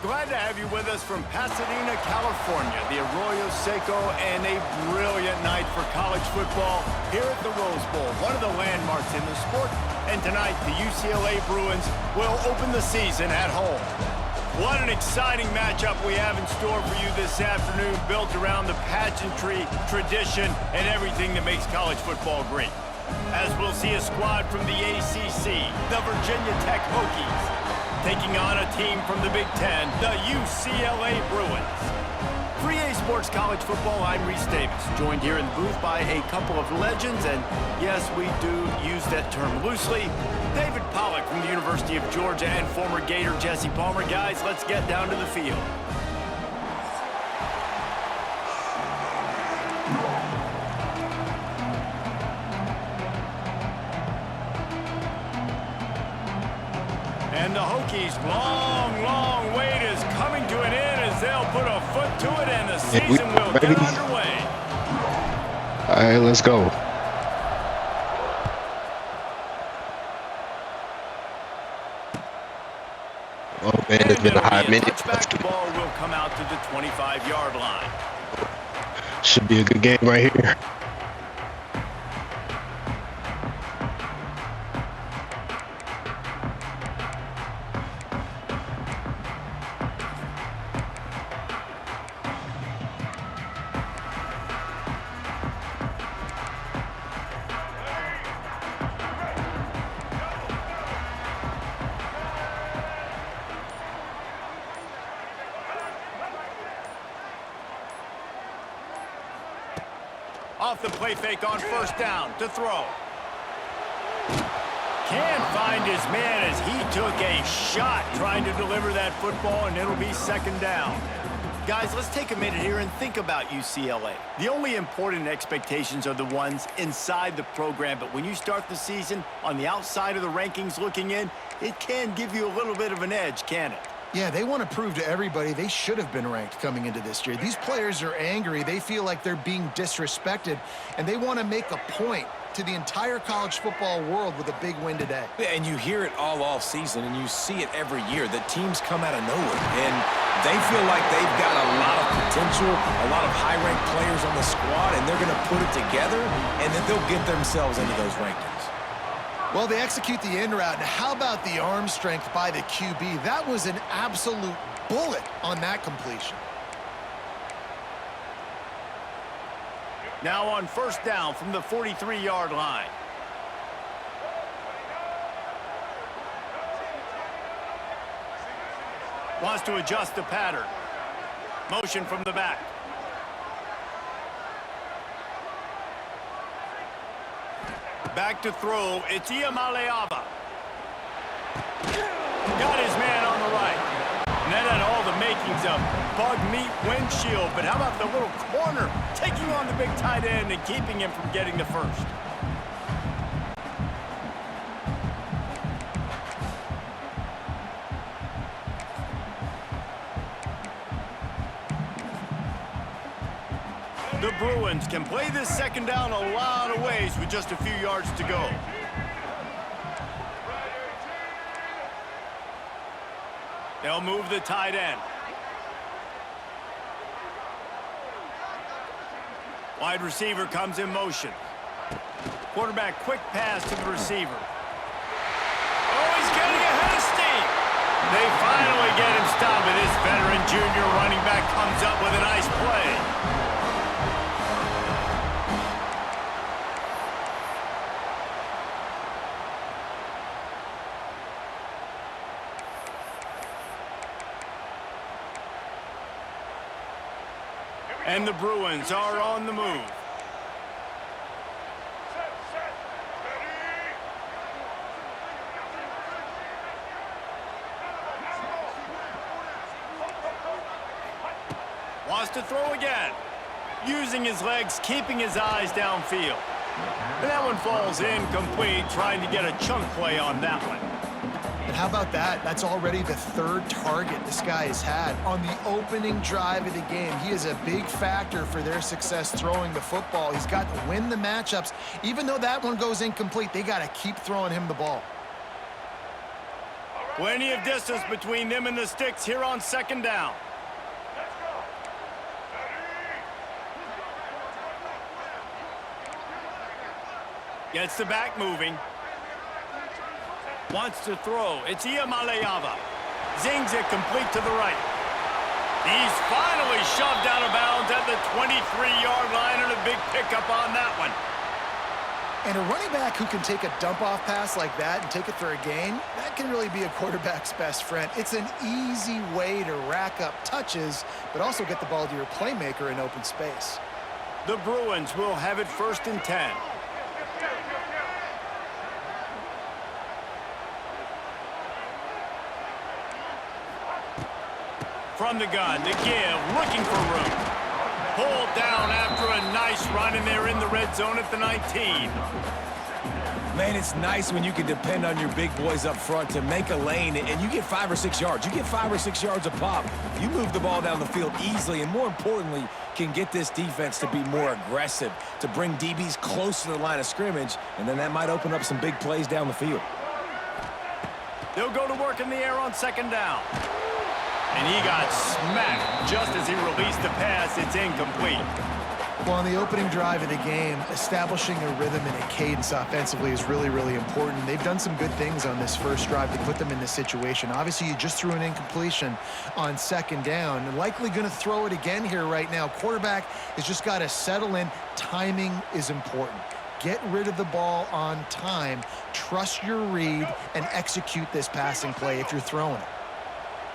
Glad to have you with us from Pasadena, California, the Arroyo Seco, and a brilliant night for college football here at the Rose Bowl, one of the landmarks in the sport. And tonight, the UCLA Bruins will open the season at home. What an exciting matchup we have in store for you this afternoon, built around the pageantry, tradition, and everything that makes college football great. As we'll see a squad from the ACC, the Virginia Tech Hokies, taking on a team from the Big Ten, the UCLA Bruins. For EA Sports College Football, I'm Reese Davis, joined here in the booth by a couple of legends, and yes, we do use that term loosely. David Pollack from the University of Georgia and former Gator Jesse Palmer. Guys, let's get down to the field. And the Hokies' long wait is coming to an end as they'll put a foot to it and the season will get underway. All right, let's go. Oh man, it's been a high minute. The ball will come out to the 25-yard line. Should be a good game right here. Off the play fake on first down to throw. Can't find his man as he took a shot trying to deliver that football, and it'll be second down. Guys, let's take a minute here and think about UCLA. The only important expectations are the ones inside the program, but when you start the season on the outside of the rankings looking in, it can give you a little bit of an edge, can it? Yeah, they want to prove to everybody they should have been ranked coming into this year. These players are angry. They feel like they're being disrespected, and they want to make a point to the entire college football world with a big win today. And you hear it all off season, and you see it every year that teams come out of nowhere, and they feel like they've got a lot of potential, a lot of high-ranked players on the squad, and they're going to put it together, and then they'll get themselves into those rankings. Well, they execute the in route. Now, how about the arm strength by the QB? That was an absolute bullet on that completion. Now on first down from the 43-yard line. Wants to adjust the pattern. Motion from the back. Back to throw, it's Iamaleava. Got his man on the right. And that had all the makings of bug meat windshield, but how about the little corner taking on the big tight end and keeping him from getting the first? The Bruins can play this second down a lot of ways with just a few yards to go. They'll move the tight end. Wide receiver comes in motion. Quarterback quick pass to the receiver. Oh, he's getting ahead of steam. They finally get him stopped, and this veteran junior running back comes up with a nice play. And the Bruins are on the move. Wants to throw again. Using his legs, keeping his eyes downfield. And that one falls incomplete, trying to get a chunk play on that one. And how about that? That's already the third target this guy has had on the opening drive of the game. He is a big factor for their success throwing the football. He's got to win the matchups. Even though that one goes incomplete, they got to keep throwing him the ball. Plenty of distance between them and the sticks here on second down. Gets the back moving. Wants to throw. It's Iamaleava. Zings it complete to the right. He's finally shoved out of bounds at the 23-yard line, and a big pickup on that one. And a running back who can take a dump-off pass like that and take it for a gain, that can really be a quarterback's best friend. It's an easy way to rack up touches, but also get the ball to your playmaker in open space. The Bruins will have it 1st and 10. From the gun, to give, looking for room. Pulled down after a nice run, and they're in the red zone at the 19. Man, it's nice when you can depend on your big boys up front to make a lane, and you get 5 or 6 yards. You get 5 or 6 yards a pop. You move the ball down the field easily, and more importantly, can get this defense to be more aggressive, to bring DBs close to the line of scrimmage, and then that might open up some big plays down the field. They'll go to work in the air on second down. And he got smacked just as he released the pass. It's incomplete. Well, on the opening drive of the game, establishing a rhythm and a cadence offensively is really, really important. They've done some good things on this first drive to put them in this situation. Obviously, you just threw an incompletion on second down, and likely going to throw it again here right now. Quarterback has just got to settle in. Timing is important. Get rid of the ball on time. Trust your read and execute this passing play if you're throwing it.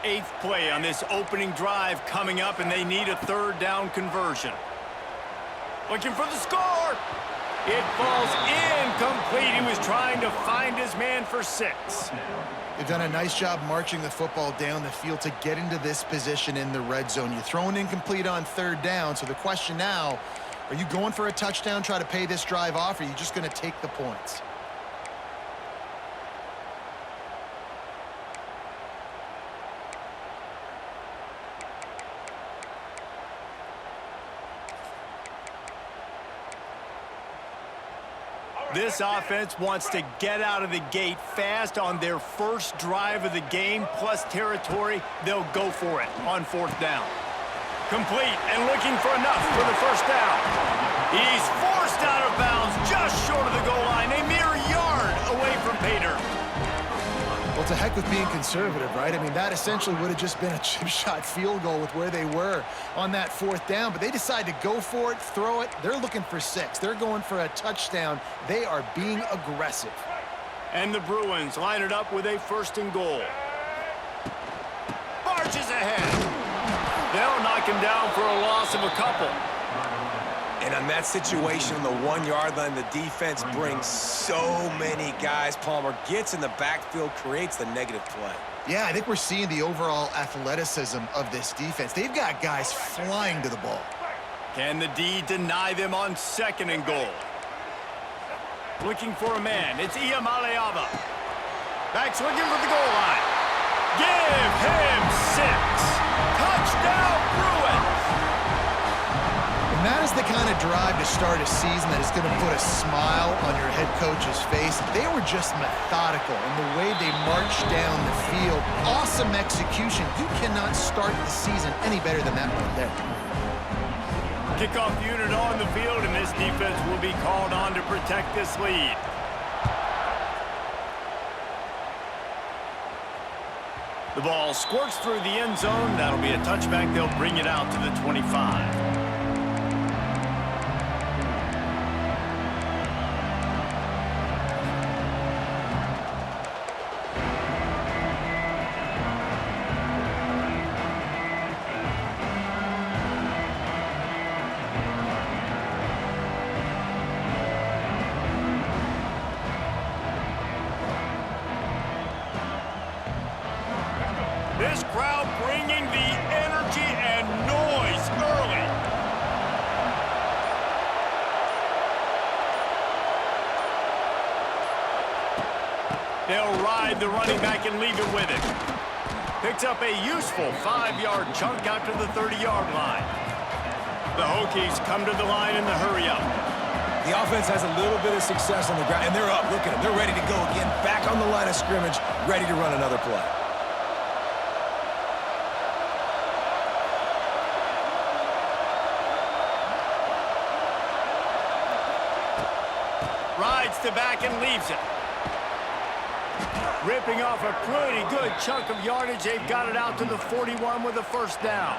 8th play on this opening drive coming up, and they need a 3rd down conversion. Looking for the score. It falls incomplete. He was trying to find his man for 6. They've done a nice job marching the football down the field to get into this position in the red zone. You're throwing incomplete on 3rd down, so the question now, are you going for a touchdown, try to pay this drive off, or are you just going to take the points? This offense wants to get out of the gate fast on their first drive of the game, plus territory. They'll go for it on 4th down. Complete and looking for enough for the 1st down. He's forced out of bounds just short of the goal line, a mere yard away from pay dirt. Well, to heck with being conservative, right? I mean, that essentially would have just been a chip shot field goal with where they were on that 4th down, but they decided to go for it, throw it. They're looking for 6. They're going for a touchdown. They are being aggressive. And the Bruins line it up with a 1st and goal. Marches ahead. They'll knock him down for a loss of a couple. And on that situation, on the 1-yard line, the defense brings so many guys. Palmer gets in the backfield, creates the negative play. Yeah, I think we're seeing the overall athleticism of this defense. They've got guys flying to the ball. Can the D deny them on 2nd and goal? Looking for a man. It's Iamaleava. Back's looking for the goal line. Give him 6. Touchdown, Bruins. And that is the kind of drive to start a season that is going to put a smile on your head coach's face. They were just methodical in the way they marched down the field. Awesome execution. You cannot start the season any better than that right there. Kickoff unit on the field, and this defense will be called on to protect this lead. The ball squirts through the end zone. That'll be a touchback. They'll bring it out to the 25. This crowd bringing the energy and noise early. They'll ride the running back and leave it with him. Picks up a useful 5-yard chunk out to the 30-yard line. The Hokies come to the line in the hurry-up. The offense has a little bit of success on the ground, and they're up. Look at them. They're ready to go again. Back on the line of scrimmage, ready to run another play. leaves it. Ripping off a pretty good chunk of yardage. They've got it out to the 41 with a first down.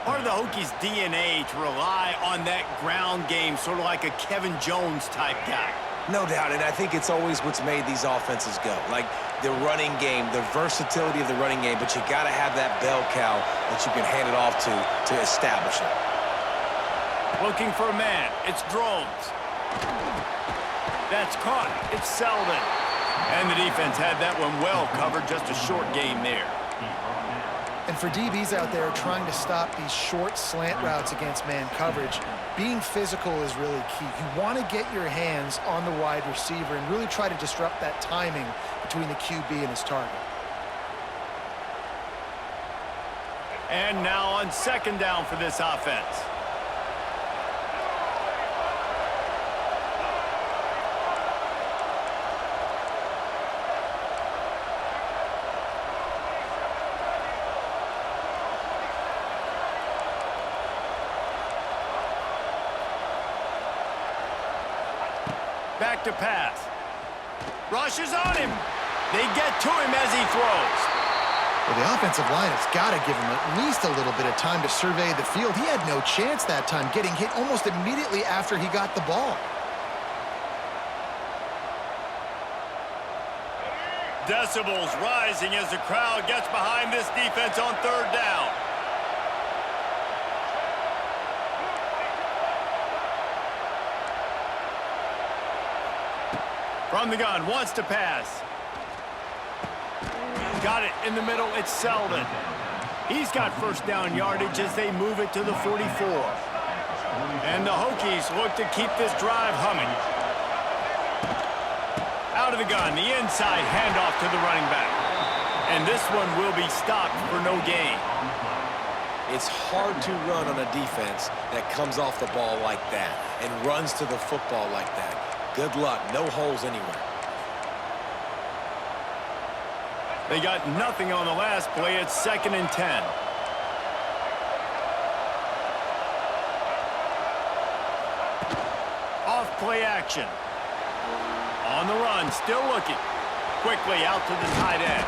Part of the Hokies' DNA to rely on that ground game, sort of like a Kevin Jones type guy. No doubt, and I think it's always what's made these offenses go. Like the running game, the versatility of the running game, but you got to have that bell cow that you can hand it off to establish it. Looking for a man. It's Drones. That's caught. It's Selden. And the defense had that one well covered. Just a short game there. And for DBs out there trying to stop these short slant routes against man coverage, being physical is really key. You want to get your hands on the wide receiver and really try to disrupt that timing between the QB and his target. And now on second down for this offense. Back to pass. Rushes on him. They get to him as he throws. Well, the offensive line has got to give him at least a little bit of time to survey the field. He had no chance that time, getting hit almost immediately after he got the ball. Decibels rising as the crowd gets behind this defense on third down. From the gun, wants to pass. Got it in the middle, it's Selden. He's got first down yardage as they move it to the 44. And the Hokies look to keep this drive humming. Out of the gun, the inside handoff to the running back. And this one will be stopped for no gain. It's hard to run on a defense that comes off the ball like that and runs to the football like that. Good luck. No holes anywhere. They got nothing on the last play. It's 2nd and 10. Off play action. On the run, still looking. Quickly out to the tight end.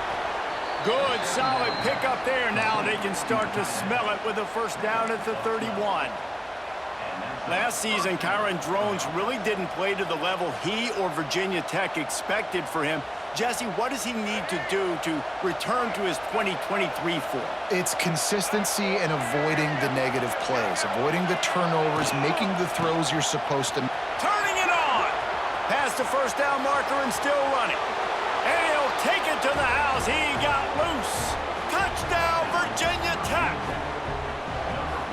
Good, solid pickup there. Now they can start to smell it with a first down at the 31. Last season, Kyron Drones really didn't play to the level he or Virginia Tech expected for him. Jesse, what does he need to do to return to his 2023 form? It's consistency and avoiding the negative plays, avoiding the turnovers, making the throws you're supposed to. Turning it on! Past the first down marker and still running. And he'll take it to the house. He got loose. Touchdown, Virginia Tech!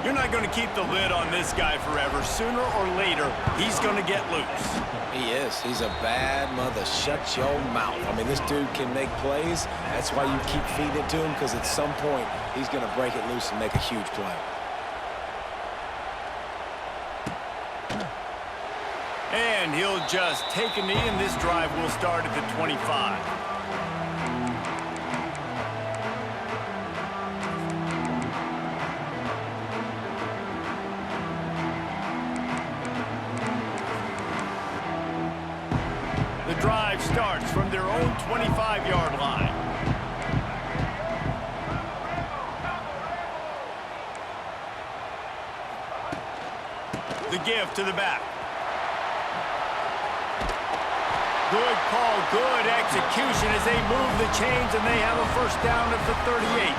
You're not going to keep the lid on this guy forever. Sooner or later, he's going to get loose. He is. He's a bad mother. Shut your mouth. I mean, this dude can make plays. That's why you keep feeding it to him, because at some point, he's going to break it loose and make a huge play. And he'll just take a knee, and this drive will start at the 25. The drive starts from their own 25-yard line. The give to the back. Good call, good execution as they move the chains, and they have a first down at the 38.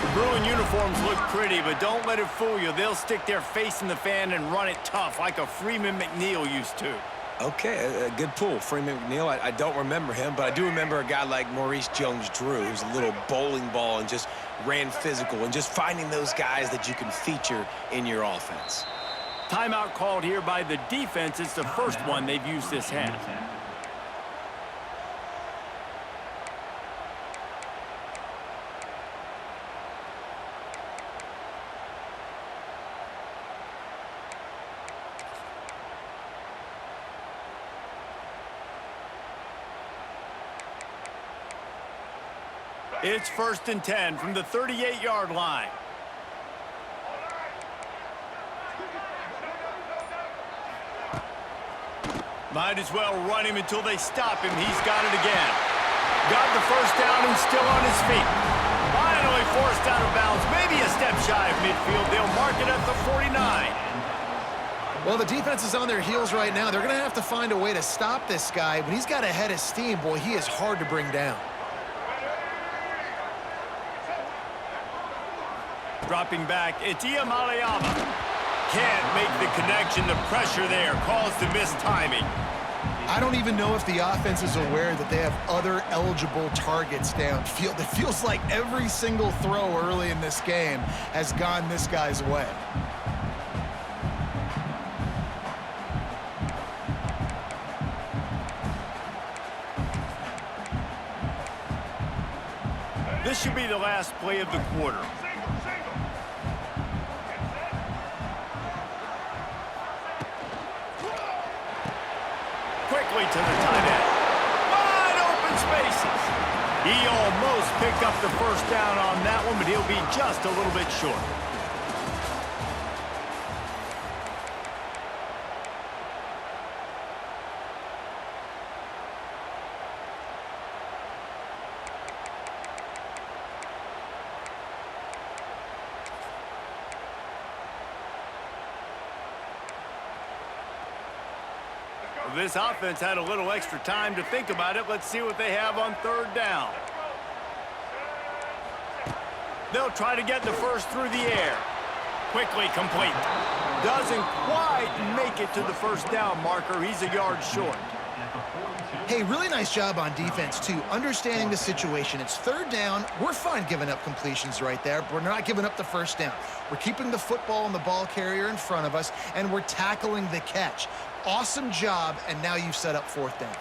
The Bruin uniforms look pretty, but don't let it fool you. They'll stick their face in the fan and run it tough like a Freeman McNeil used to. Okay, a good pull. Freeman McNeil, I don't remember him, but I do remember a guy like Maurice Jones-Drew, who's a little bowling ball and just ran physical, and just finding those guys that you can feature in your offense. Timeout called here by the defense. It's the first one they've used this half. It's 1st and 10 from the 38-yard line. Might as well run him until they stop him. He's got it again. Got the first down and still on his feet. Finally forced out of bounds. Maybe a step shy of midfield. They'll mark it at the 49. Well, the defense is on their heels right now. They're going to have to find a way to stop this guy. When he's got a head of steam, boy, he is hard to bring down. Dropping back, it's Iamaleava. Can't make the connection. The pressure there caused the missed timing. I don't even know if the offense is aware that they have other eligible targets downfield. It feels like every single throw early in this game has gone this guy's way. This should be the last play of the quarter. Quickly to the tight end. Wide open spaces. He almost picked up the first down on that one, but he'll be just a little bit short. This offense had a little extra time to think about it. Let's see what they have on third down. They'll try to get the first through the air. Quickly complete. Doesn't quite make it to the first down marker. He's a yard short. Hey, really nice job on defense, too, understanding the situation. It's third down. We're fine giving up completions right there, but we're not giving up the first down. We're keeping the football and the ball carrier in front of us, and we're tackling the catch. Awesome job, and now you've set up fourth down.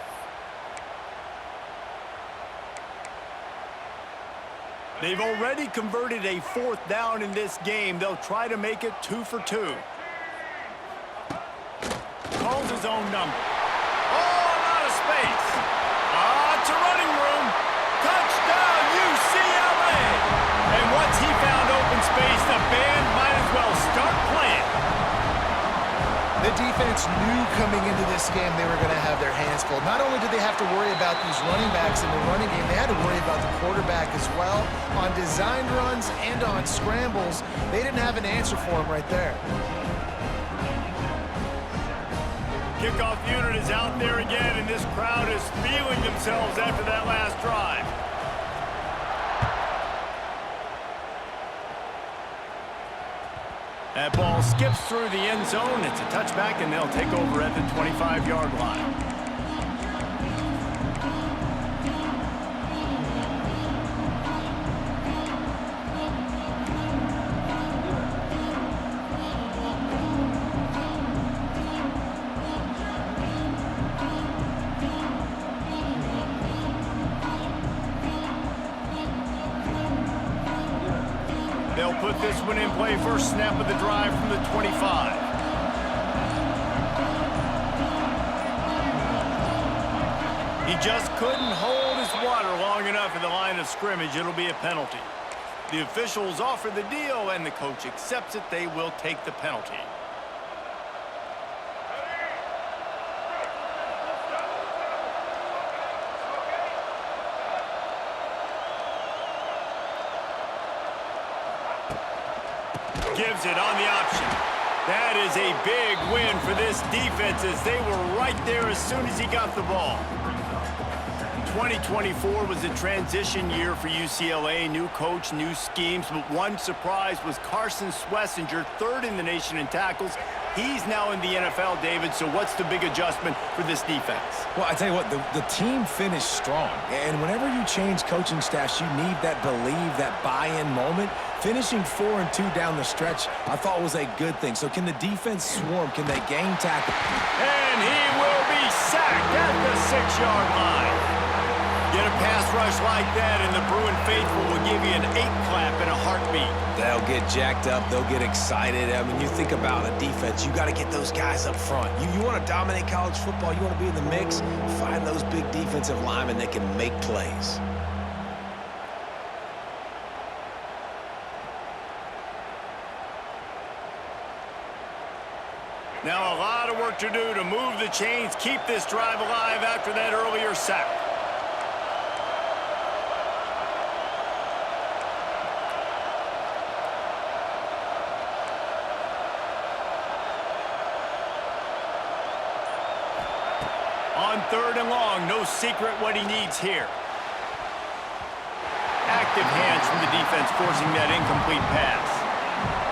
They've already converted a fourth down in this game. They'll try to make it 2 for 2. Calls his own number. Space. It's a running room. Touchdown, UCLA. And once he found open space, the band might as well start playing. The defense knew coming into this game they were going to have their hands full. Not only did they have to worry about these running backs in the running game, they had to worry about the quarterback as well. On designed runs and on scrambles, they didn't have an answer for him right there. Kickoff unit is out there again, and this crowd is feeling themselves after that last drive. That ball skips through the end zone. It's a touchback, and they'll take over at the 25-yard line. They'll put this one in play. First snap of the drive from the 25. He just couldn't hold his water long enough in the line of scrimmage. It'll be a penalty. The officials offer the deal, and the coach accepts it. They will take the penalty. Gives it on the option. That is a big win for this defense as they were right there as soon as he got the ball. 2024 was a transition year for UCLA. New coach, new schemes, but one surprise was Carson Swessinger, third in the nation in tackles. He's now in the NFL, David, so what's the big adjustment for this defense? Well, I tell you what, the team finished strong. And whenever you change coaching staffs, you need that believe, that buy-in moment. Finishing 4-2 down the stretch, I thought was a good thing. So can the defense swarm? Can they gain tackle? And he will be sacked at the 6-yard line. Get a pass rush like that, and the Bruin faithful will give you an 8-clap in a heartbeat. They'll get jacked up. They'll get excited. I mean, you think about a defense, you got to get those guys up front. You want to dominate college football, you want to be in the mix, find those big defensive linemen that can make plays. Now a lot of work to do to move the chains, keep this drive alive after that earlier sack. On 3rd and long, no secret what he needs here. Active hands from the defense forcing that incomplete pass.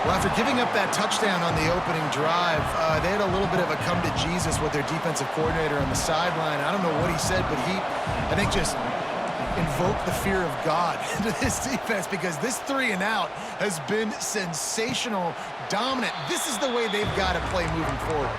Well, after giving up that touchdown on the opening drive, they had a little bit of a come to Jesus with their defensive coordinator on the sideline. I don't know what he said, but he, I think, just invoked the fear of God into this defense because this 3 and out has been sensational, dominant. This is the way they've got to play moving forward.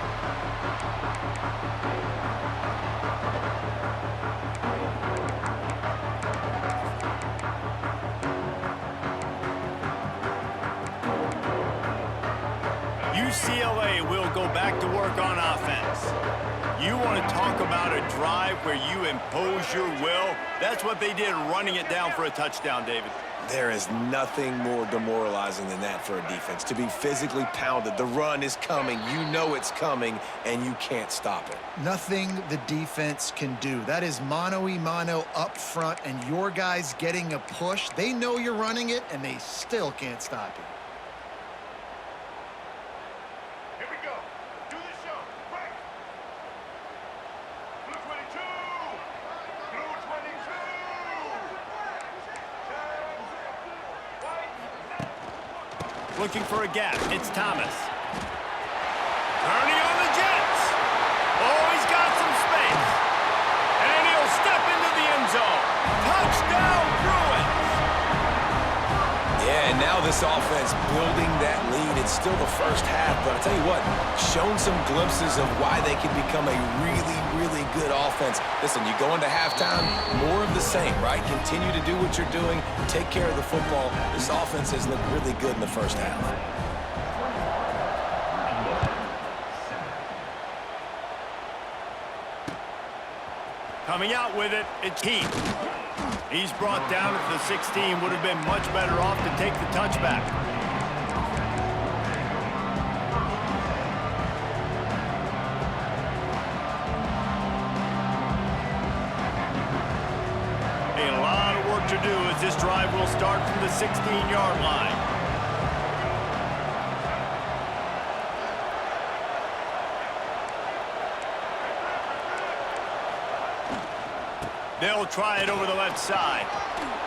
UCLA will go back to work on offense. You want to talk about a drive where you impose your will? That's what they did, running it down for a touchdown, David. There is nothing more demoralizing than that for a defense, to be physically pounded. The run is coming. You know it's coming, and you can't stop it. Nothing the defense can do. That is mano-a-mano up front, and your guys getting a push. They know you're running it, and they still can't stop you. Looking for a gap. It's Thomas. Turning on the Jets. Oh, he's got some space. And he'll step into the end zone. Touchdown, Bruins. Yeah, and now this offense building that lead. It's still the first half, but I'll tell you what, shown some glimpses of why they can become a really, really good offense. Listen, you go into halftime, more of the same, right? Continue to do what you're doing, take care of the football. This offense has looked really good in the first half. Coming out with it, it's Heath. He's brought down at the 16. Would have been much better off to take the touchback. A lot of work to do as this drive will start from the 16-yard line. They'll try it over the left side.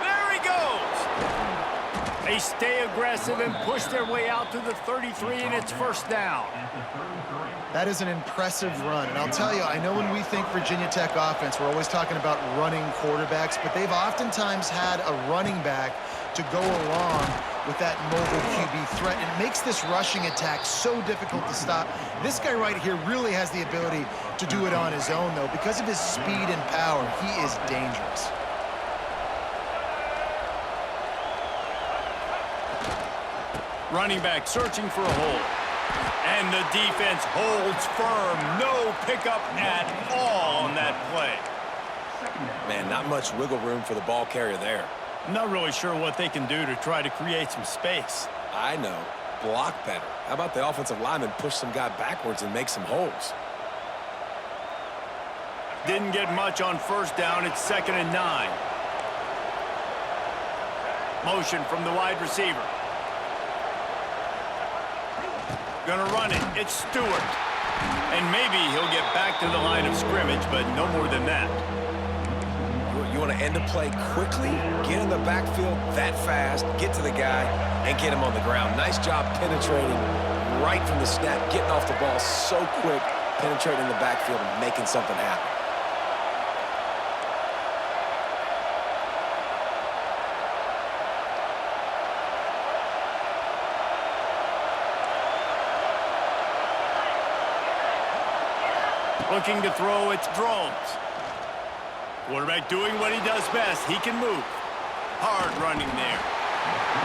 There he goes! They stay aggressive and push their way out to the 33, and it's first down. That is an impressive run. And I'll tell you, I know when we think Virginia Tech offense, we're always talking about running quarterbacks, but they've oftentimes had a running back to go along with that mobile QB threat. It makes this rushing attack so difficult to stop. This guy right here really has the ability to do it on his own, though. Because of his speed and power, he is dangerous. Running back searching for a hole. And the defense holds firm. No pickup at all on that play. Man, not much wiggle room for the ball carrier there. I'm not really sure what they can do to try to create some space. I know. Block better. How about the offensive lineman push some guy backwards and make some holes? Didn't get much on first down. It's 2nd and 9. Motion from the wide receiver. Gonna run it. It's Stewart. And maybe he'll get back to the line of scrimmage, but no more than that. You want to end a play quickly, get in the backfield that fast, get to the guy, and get him on the ground. Nice job penetrating right from the snap, getting off the ball so quick, penetrating the backfield and making something happen. Looking to throw, it's Drones. Quarterback doing what he does best. He can move. Hard running there.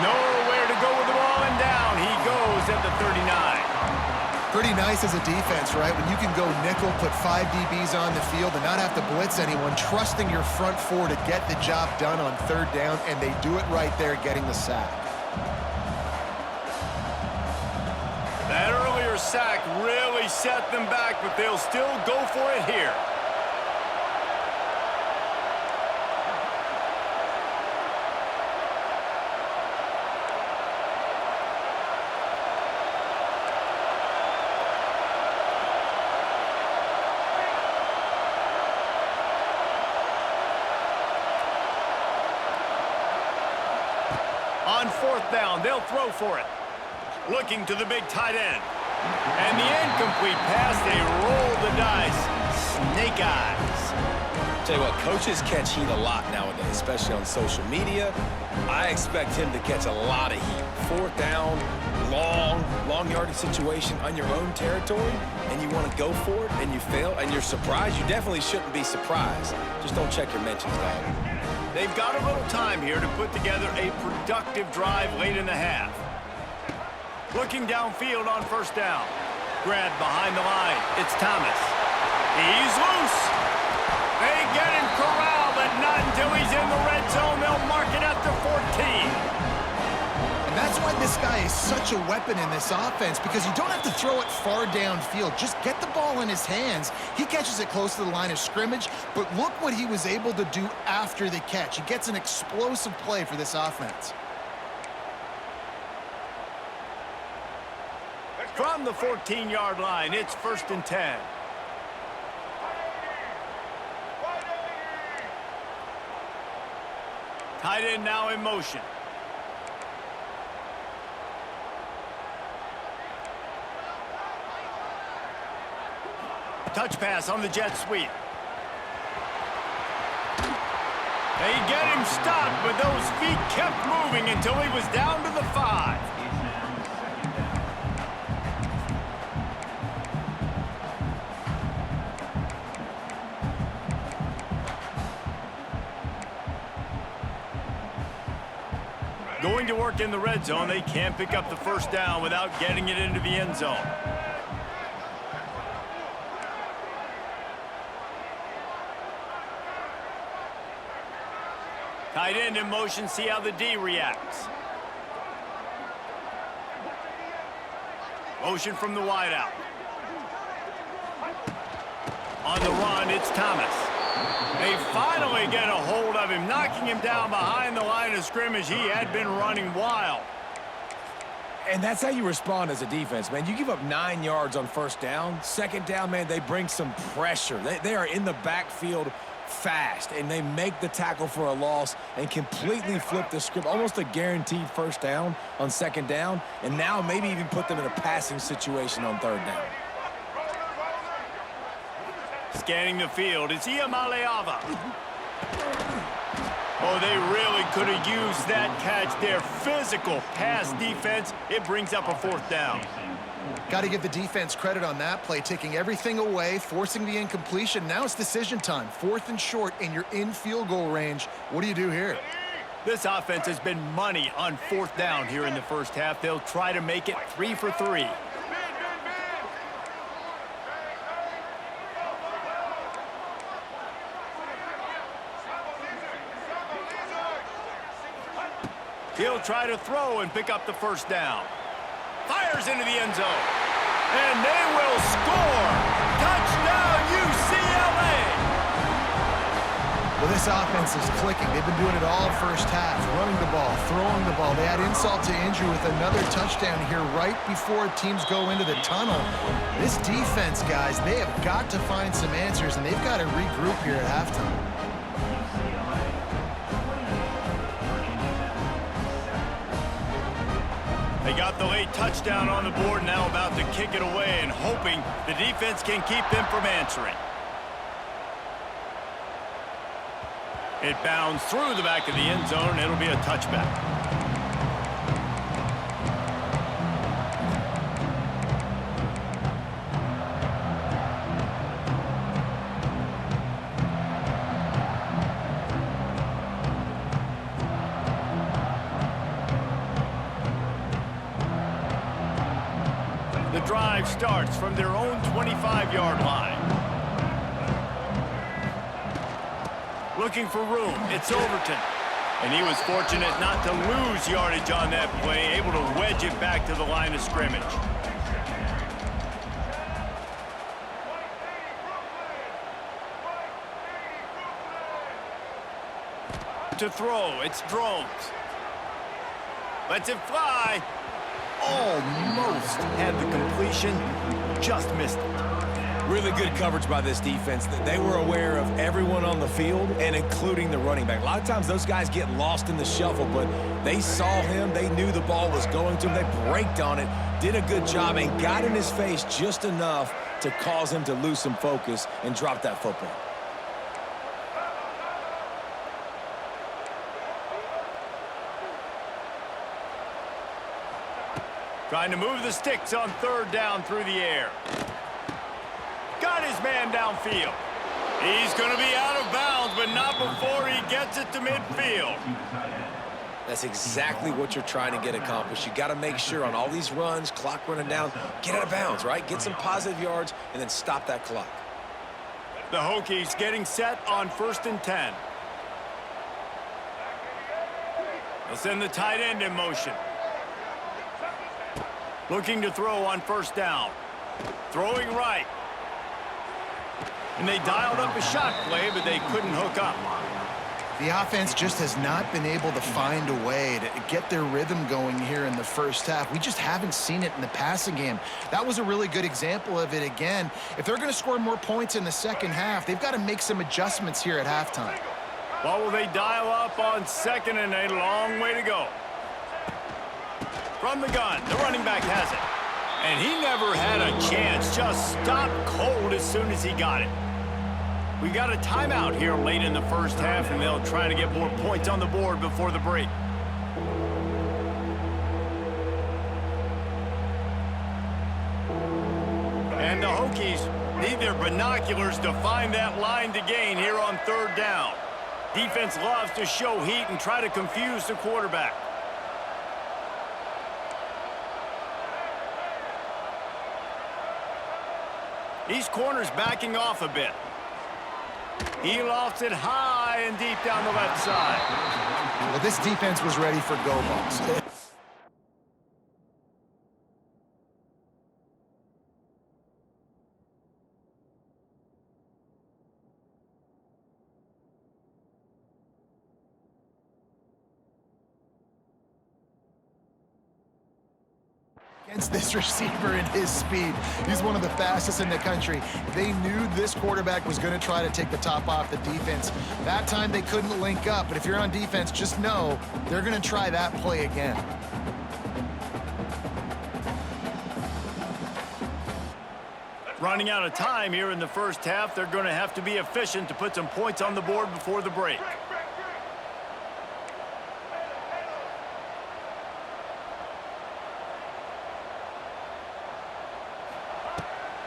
Nowhere to go with the ball, and down he goes at the 39. Pretty nice as a defense, right? When you can go nickel, put 5 DBs on the field and not have to blitz anyone, trusting your front four to get the job done on 3rd down, and they do it right there, getting the sack. That earlier sack really set them back, but they'll still go for it here. On fourth down, they'll throw for it. Looking to the big tight end. And the incomplete pass, they roll the dice. Snake eyes. Tell you what, coaches catch heat a lot nowadays, especially on social media. I expect him to catch a lot of heat. Fourth down, long yardage situation on your own territory, and you want to go for it, and you fail, and you're surprised. You definitely shouldn't be surprised. Just don't check your mentions, dog. They've got a little time here to put together a productive drive late in the half. Looking downfield on first down. Grabbed behind the line. It's Thomas. He's loose. They get him corralled, but not until he's in the red zone. They'll mark it at the 14. And that's why this guy is such a weapon in this offense, because you don't have to throw it far downfield. Just get the ball in his hands. He catches it close to the line of scrimmage, but look what he was able to do after the catch. He gets an explosive play for this offense. From the 14-yard line, it's 1st and 10. Tight end now in motion. Touch pass on the jet sweep. They get him stopped, but those feet kept moving until he was down to the 5. Going to work in the red zone, they can't pick up the first down without getting it into the end zone. Tight end in motion, see how the D reacts. Motion from the wideout. On the run, it's Thomas. They finally get a hold of him, knocking him down behind the line of scrimmage. He had been running wild. And that's how you respond as a defense, man. You give up 9 yards on first down. Second down, man, they bring some pressure. They are in the backfield fast, and they make the tackle for a loss and completely flip the script. Almost a guaranteed first down on second down, and now maybe even put them in a passing situation on third down. Scanning the field, it's Iamaleava. Oh, they really could have used that catch there. Physical pass defense. It brings up a 4th down. Got to give the defense credit on that play, taking everything away, forcing the incompletion. Now it's decision time. 4th and short, and you're in field goal range. What do you do here? This offense has been money on 4th down here in the first half. They'll try to make it 3 for 3. He'll try to throw and pick up the first down. Fires into the end zone. And they will score. Touchdown, UCLA. Well, this offense is clicking. They've been doing it all first half, running the ball, throwing the ball. They add insult to injury with another touchdown here right before teams go into the tunnel. This defense, guys, they have got to find some answers, and they've got to regroup here at halftime. They got the late touchdown on the board, now about to kick it away and hoping the defense can keep them from answering. It bounds through the back of the end zone. It'll be a touchback. The drive starts from their own 25-yard line. Looking for room, it's Overton. And he was fortunate not to lose yardage on that play, able to wedge it back to the line of scrimmage. To throw, it's drones. Lets it fly. Almost had the completion, just missed it. Really good coverage by this defense. They were aware of everyone on the field, and including the running back. A lot of times those guys get lost in the shuffle, but they saw him. They knew the ball was going to him. They braked on it, did a good job, and got in his face just enough to cause him to lose some focus and drop that football. Trying to move the sticks on third down through the air. Got his man downfield. He's going to be out of bounds, but not before he gets it to midfield. That's exactly what you're trying to get accomplished. You got to make sure on all these runs, clock running down, get out of bounds, right? Get some positive yards, and then stop that clock. The Hokies getting set on 1st and 10. They'll send the tight end in motion. Looking to throw on 1st down. Throwing right. And they dialed up a shot play, but they couldn't hook up. The offense just has not been able to find a way to get their rhythm going here in the first half. We just haven't seen it in the passing game. That was a really good example of it again. If they're going to score more points in the second half, they've got to make some adjustments here at halftime. Well, will they dial up on 2nd and a long way to go? From the gun, the running back has it. And he never had a chance, just stopped cold as soon as he got it. We got a timeout here late in the first half, and they'll try to get more points on the board before the break. And the Hokies need their binoculars to find that line to gain here on 3rd down. Defense loves to show heat and try to confuse the quarterback. These corners backing off a bit. He lofts it high and deep down the left side. Well, this defense was ready for go balls. Against this receiver and his speed. He's one of the fastest in the country. They knew this quarterback was going to try to take the top off the defense. That time they couldn't link up, but if you're on defense, just know they're going to try that play again. Running out of time here in the first half, they're going to have to be efficient to put some points on the board before the break.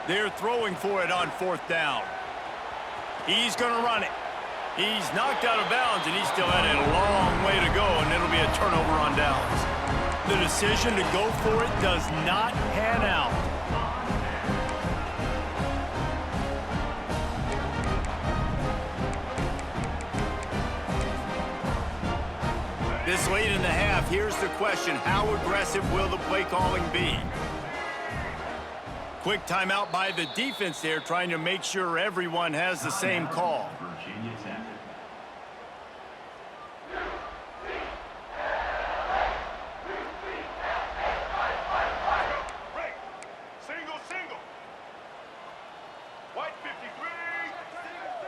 They're throwing for it on 4th down. He's going to run it. He's knocked out of bounds, and he's still had a long way to go, and it'll be a turnover on downs. The decision to go for it does not pan out. This late in the half, here's the question. How aggressive will the play calling be? Quick timeout by the defense there, trying to make sure everyone has the same call.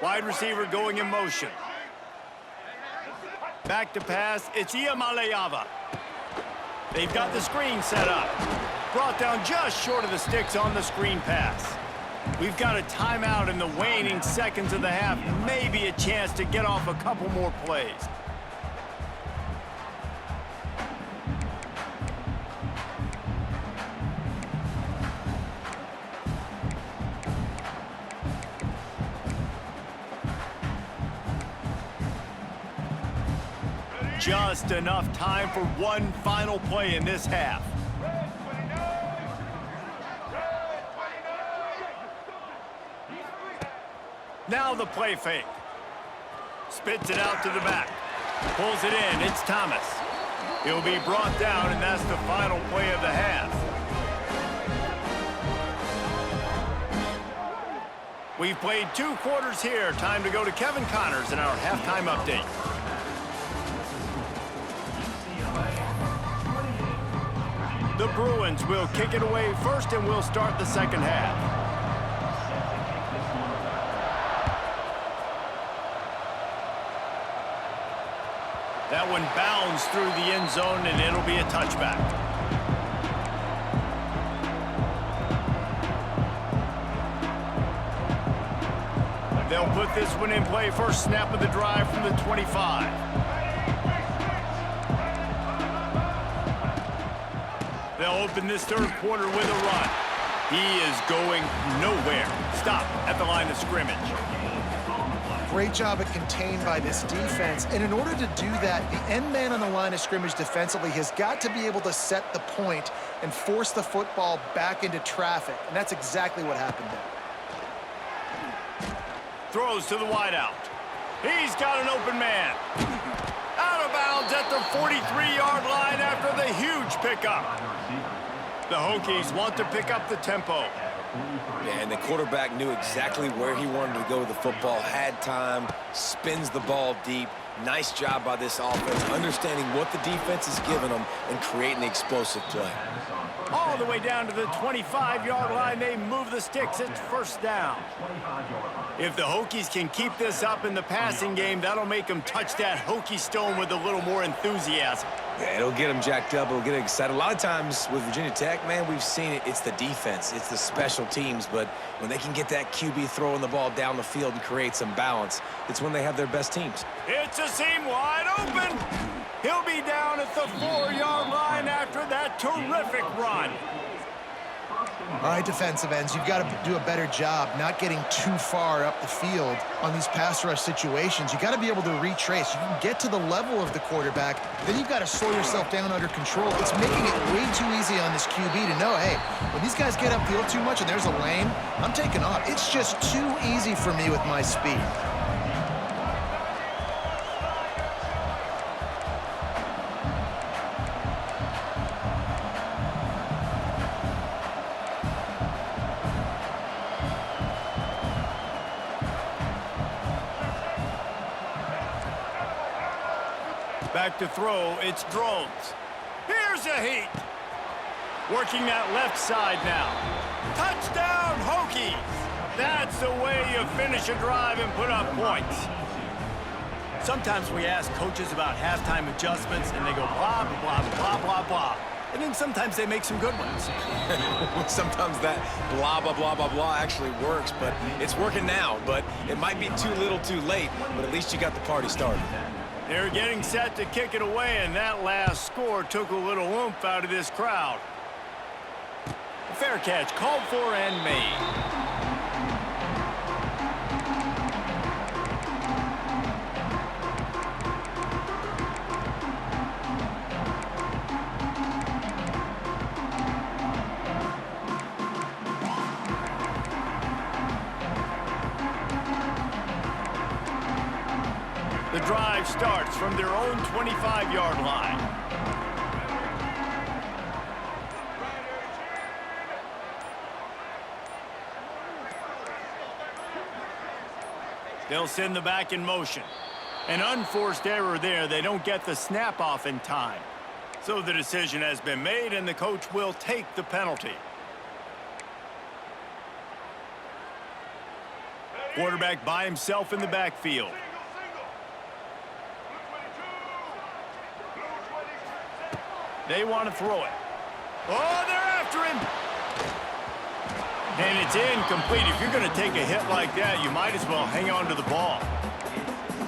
Wide receiver going in motion. Back to pass, it's Iamaleava. They've got the screen set up. Brought down just short of the sticks on the screen pass. We've got a timeout in the waning seconds of the half. Maybe a chance to get off a couple more plays. Just enough time for one final play in this half. Now the play fake. Spits it out to the back. Pulls it in. It's Thomas. He'll be brought down, and that's the final play of the half. We've played 2 quarters here. Time to go to Kevin Connors in our halftime update. The Bruins will kick it away first, and we'll start the second half. That one bounds through the end zone, and it'll be a touchback. They'll put this one in play. First snap of the drive from the 25. They'll open this third quarter with a run. He is going nowhere. Stop at the line of scrimmage. Great job at contained by this defense. And in order to do that, the end man on the line of scrimmage defensively has got to be able to set the point and force the football back into traffic. And that's exactly what happened there. Throws to the wideout. He's got an open man. Out of bounds at the 43-yard line after the huge pickup. The Hokies want to pick up the tempo. Yeah, and the quarterback knew exactly where he wanted to go with the football, had time, spins the ball deep. Nice job by this offense, understanding what the defense is giving them and creating the explosive play. All the way down to the 25-yard line, they move the sticks. It's first down. If the Hokies can keep this up in the passing game, that'll make them touch that Hokie stone with a little more enthusiasm. Yeah, it'll get them jacked up. It'll get them excited. A lot of times with Virginia Tech, man, we've seen it. It's the defense. It's the special teams. But when they can get that QB throwing the ball down the field and create some balance, it's when they have their best teams. It's a seam wide open. He'll be down at the 4-yard line after that terrific run. All right, defensive ends, you've got to do a better job not getting too far up the field on these pass rush situations. You've got to be able to retrace. You can get to the level of the quarterback, then you've got to slow yourself down under control. It's making it way too easy on this QB to know, hey, when these guys get upfield too much and there's a lane, I'm taking off. It's just too easy for me with my speed. Back to throw, it's Drones. Here's a heat. Working that left side now. Touchdown, Hokies! That's the way you finish a drive and put up points. Sometimes we ask coaches about halftime adjustments, and they go blah, blah, blah, blah, blah. And then sometimes they make some good ones. Sometimes that blah, blah, blah, blah, blah actually works, but it's working now. But it might be too little too late, but at least you got the party started. They're getting set to kick it away, and that last score took a little oomph out of this crowd. A fair catch called for and made. The drive starts from their own 25-yard line. They'll send the back in motion. An unforced error there. They don't get the snap off in time. So the decision has been made, and the coach will take the penalty. Quarterback by himself in the backfield. They want to throw it. Oh, they're after him. And it's incomplete. If you're going to take a hit like that, you might as well hang on to the ball.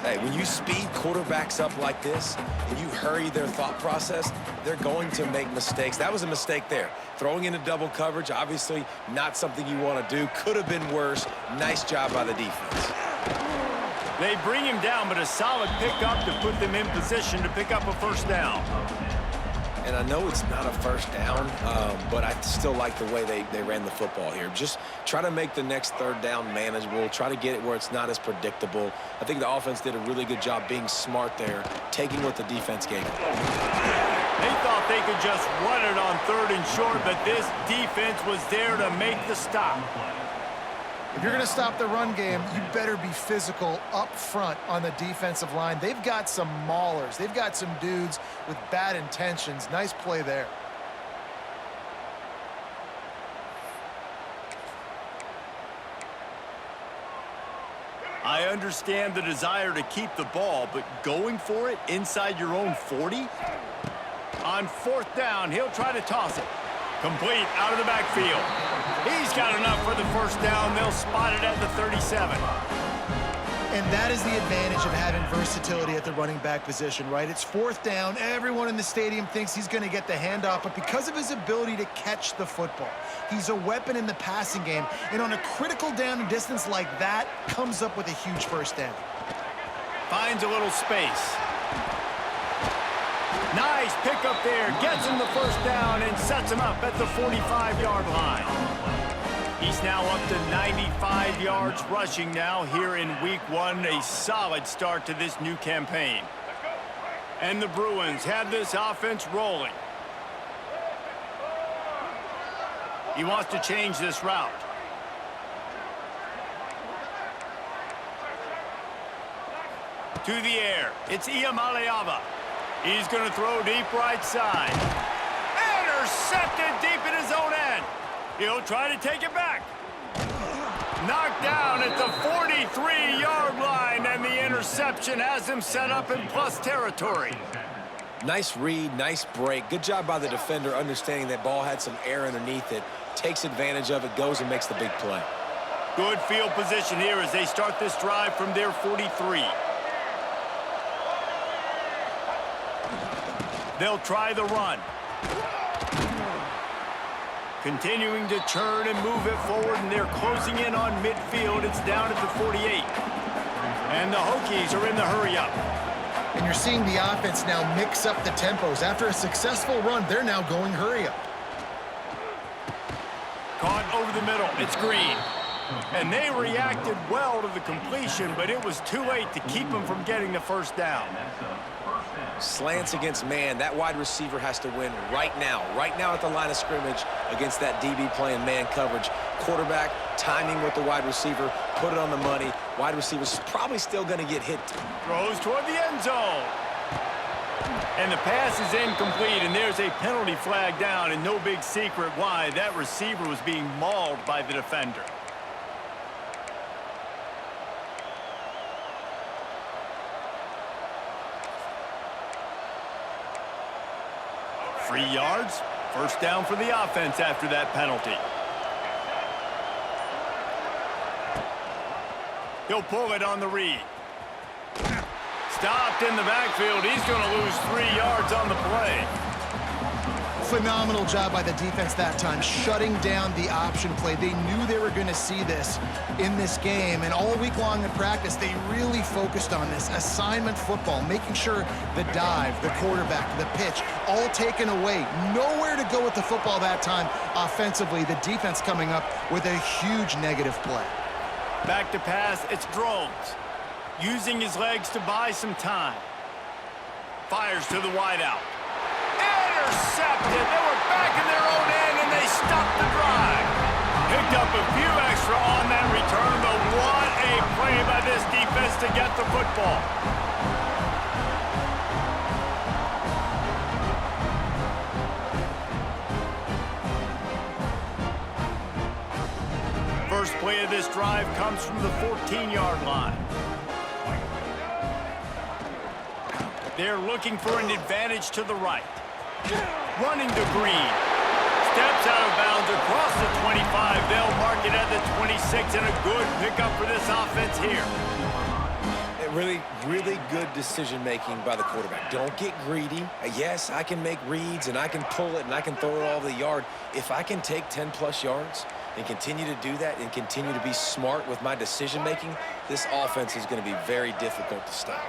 Hey, when you speed quarterbacks up like this and you hurry their thought process, they're going to make mistakes. That was a mistake there. Throwing into double coverage, obviously not something you want to do. Could have been worse. Nice job by the defense. They bring him down, but a solid pickup to put them in position to pick up a first down. And I know it's not a first down, but I still like the way they ran the football here. Just try to make the next third down manageable. Try to get it where it's not as predictable. I think the offense did a really good job being smart there, taking what the defense gave them. They thought they could just run it on third and short, but this defense was there to make the stop. If you're going to stop the run game, you better be physical up front on the defensive line. They've got some maulers. They've got some dudes with bad intentions. Nice play there. understand the desire to keep the ball, but going for it inside your own 40? On 4th down, he'll try to toss it. Complete out of the backfield. He's got enough for the 1st down. They'll spot it at the 37. And that is the advantage of having versatility at the running back position, right? It's 4th down. Everyone in the stadium thinks he's going to get the handoff, but because of his ability to catch the football, he's a weapon in the passing game. And on a critical down and distance like that, comes up with a huge 1st down. Finds a little space. Nice pickup there. Gets him the 1st down and sets him up at the 45-yard line. He's now up to 95 yards rushing now here in week 1. A solid start to this new campaign. And the Bruins have this offense rolling. He wants to change this route. To the air. It's Iamaleava. He's going to throw deep right side. Intercepted deep in his own end. He'll try to take it back. Knocked down at the 43-yard line, and the interception has him set up in plus territory. Nice read, nice break. Good job by the defender understanding that ball had some air underneath it. Takes advantage of it, goes and makes the big play. Good field position here as they start this drive from their 43. They'll try the run. Continuing to churn and move it forward, and they're closing in on midfield. It's down at the 48. And the Hokies are in the hurry-up. And you're seeing the offense now mix up the tempos. After a successful run, they're now going hurry-up. Caught over the middle. It's Green. And they reacted well to the completion, but it was too late to keep them from getting the 1st down. Slants against man. That wide receiver has to win right now at the line of scrimmage against that DB playing man coverage. Quarterback timing with the wide receiver, put it on the money. Wide receiver's probably still going to get hit. Throws toward the end zone. And the pass is incomplete, and there's a penalty flag down, and no big secret why. That receiver was being mauled by the defender. 3 yards. 1st down for the offense after that penalty. He'll pull it on the read. Stopped in the backfield. He's going to lose 3 yards on the play. Phenomenal job by the defense that time, shutting down the option play. They knew they were going to see this in this game, and all week long in practice, they really focused on this assignment football, making sure the dive, the quarterback, the pitch, all taken away. Nowhere to go with the football that time offensively. The defense coming up with a huge negative play. Back to pass, it's Drones. Using his legs to buy some time. Fires to the wideout. Intercepted. They were back in their own end, and they stopped the drive. Picked up a few extra on that return, but what a play by this defense to get the football. First play of this drive comes from the 14-yard line. They're looking for an advantage to the right. Running to Green. Steps out of bounds across the 25. They'll mark it at the 26, and a good pickup for this offense here. Really, really good decision-making by the quarterback. Don't get greedy. Yes, I can make reads, and I can pull it, and I can throw it all over the yard. If I can take 10-plus yards and continue to do that and continue to be smart with my decision-making, this offense is going to be very difficult to stop.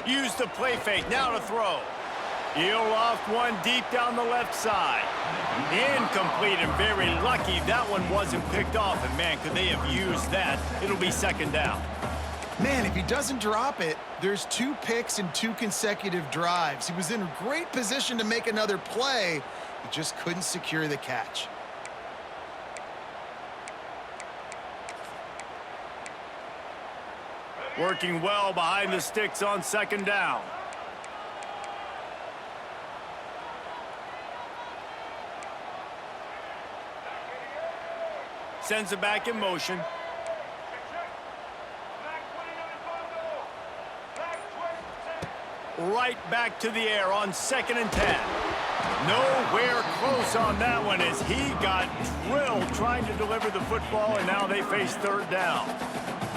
Use the play fake, now to throw. He'll loft one deep down the left side. Incomplete, and very lucky that one wasn't picked off. And man, could they have used that. It'll be 2nd down. Man, if he doesn't drop it, there's 2 picks and 2 consecutive drives. He was in a great position to make another play. He just couldn't secure the catch. Working well behind the sticks on 2nd down. sends it back in motion. Right back to the air on 2nd and 10. Nowhere close on that one as he got drilled trying to deliver the football, and now they face 3rd down.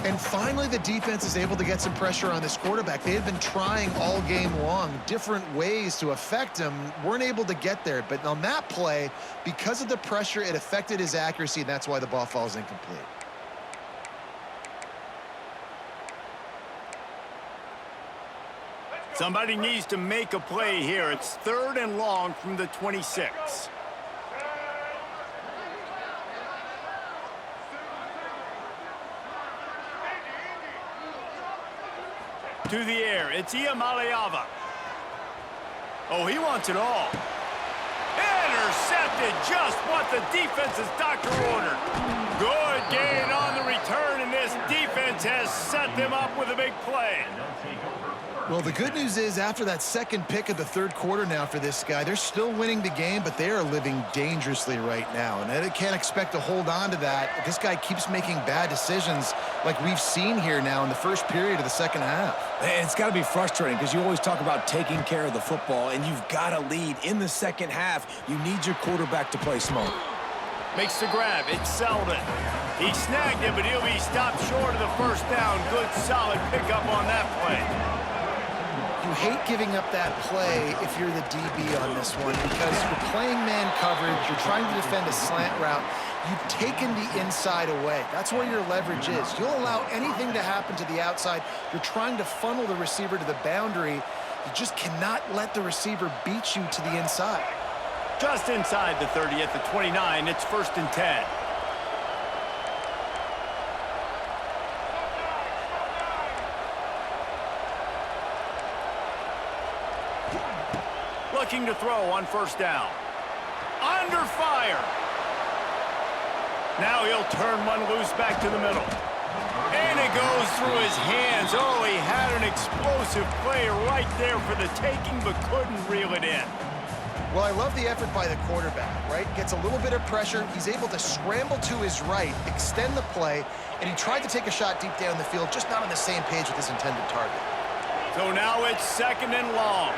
And finally, the defense is able to get some pressure on this quarterback. They had been trying all game long, different ways to affect him, weren't able to get there. But on that play, because of the pressure, it affected his accuracy, and that's why the ball falls incomplete. Somebody needs to make a play here. It's 3rd and long from the 26. To the air, it's Iamaleava. Oh, he wants it all. Intercepted, just what the defense's doctor ordered. Good gain on the return, and this defense has set them up with a big play. Well, the good news is after that second pick of the 3rd quarter now for this guy, they're still winning the game, but they are living dangerously right now. And they can't expect to hold on to that if this guy keeps making bad decisions like we've seen here now in the first period of the second half. It's got to be frustrating because you always talk about taking care of the football, and you've got to lead in the second half. You need your quarterback to play smart. Makes the grab. It's Selden. He snagged it, but he'll be stopped short of the 1st down. Good, solid pickup on that play. You hate giving up that play if you're the DB on this one because you're playing man coverage, you're trying to defend a slant route, you've taken the inside away. That's where your leverage is. You'll allow anything to happen to the outside. You're trying to funnel the receiver to the boundary. You just cannot let the receiver beat you to the inside. Just inside the 30 at the 29, it's 1st and 10. Looking to throw on 1st down. Under fire. Now he'll turn one loose back to the middle. And it goes through his hands. Oh, he had an explosive play right there for the taking, but couldn't reel it in. Well, I love the effort by the quarterback, right? Gets a little bit of pressure. He's able to scramble to his right, extend the play, and he tried to take a shot deep down the field, just not on the same page with his intended target. So now it's 2nd and long.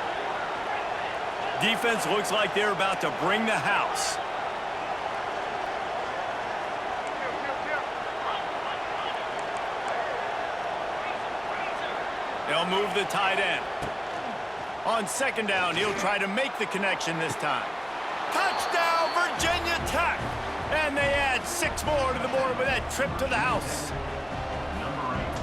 Defense looks like they're about to bring the house. They'll move the tight end. On 2nd down, he'll try to make the connection this time. Touchdown, Virginia Tech! And they add 6 more to the board with that trip to the house.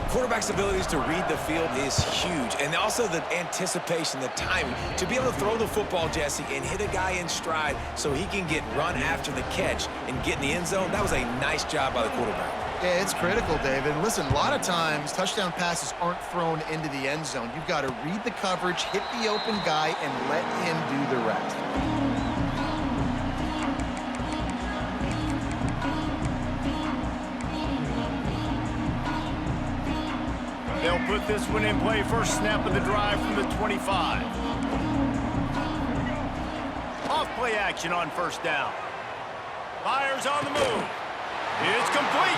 Quarterback's abilities to read the field is huge, and also the anticipation, the timing. To be able to throw the football, Jesse, and hit a guy in stride so he can get run after the catch and get in the end zone, that was a nice job by the quarterback. Yeah, it's critical, David. And listen, a lot of times, touchdown passes aren't thrown into the end zone. You've got to read the coverage, hit the open guy, and let him do the rest. They'll put this one in play. First snap of the drive from the 25. Off play action on 1st down. Fires on the move. It's complete.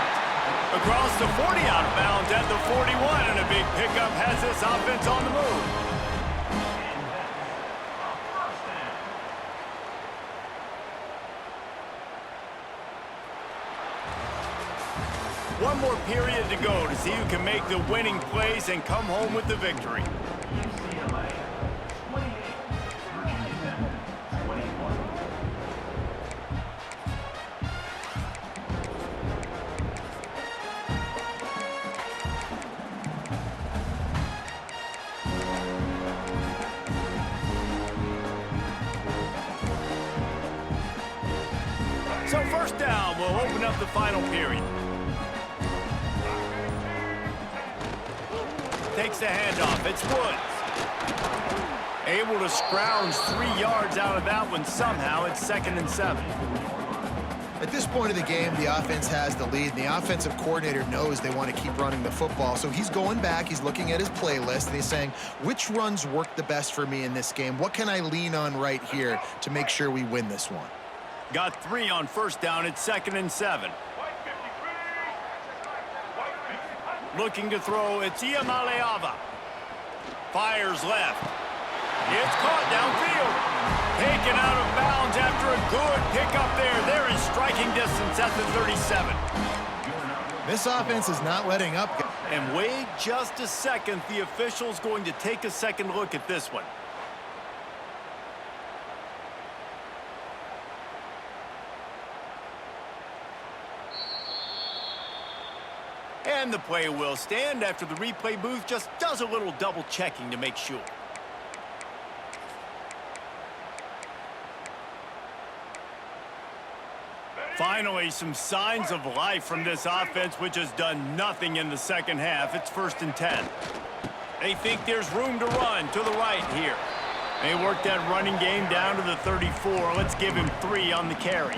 Across the 40 out of bounds at the 41, and a big pickup has this offense on the move. One more period to go to see who can make the winning plays and come home with the victory. UCLA 28, Virginia Tech 21. So 1st down will open up the final period. Takes the handoff. It's Woods. Able to scrounge 3 yards out of that one somehow. It's 2nd and 7. At this point of the game, the offense has the lead, and the offensive coordinator knows they want to keep running the football. So he's going back, he's looking at his playlist, and he's saying, which runs work the best for me in this game? What can I lean on right here to make sure we win this one? Got 3 on 1st down. It's 2nd and 7. Looking to throw, it's Iamaleava. Fires left. It's caught downfield. Taken out of bounds after a good pickup there. They're in striking distance at the 37. This offense is not letting up. And wait just a second. The official's going to take a second look at this one. And the play will stand after the replay booth just does a little double checking to make sure. Finally, some signs of life from this offense, which has done nothing in the second half. It's 1st and 10. They think there's room to run to the right here. They work that running game down to the 34. Let's give him 3 on the carry.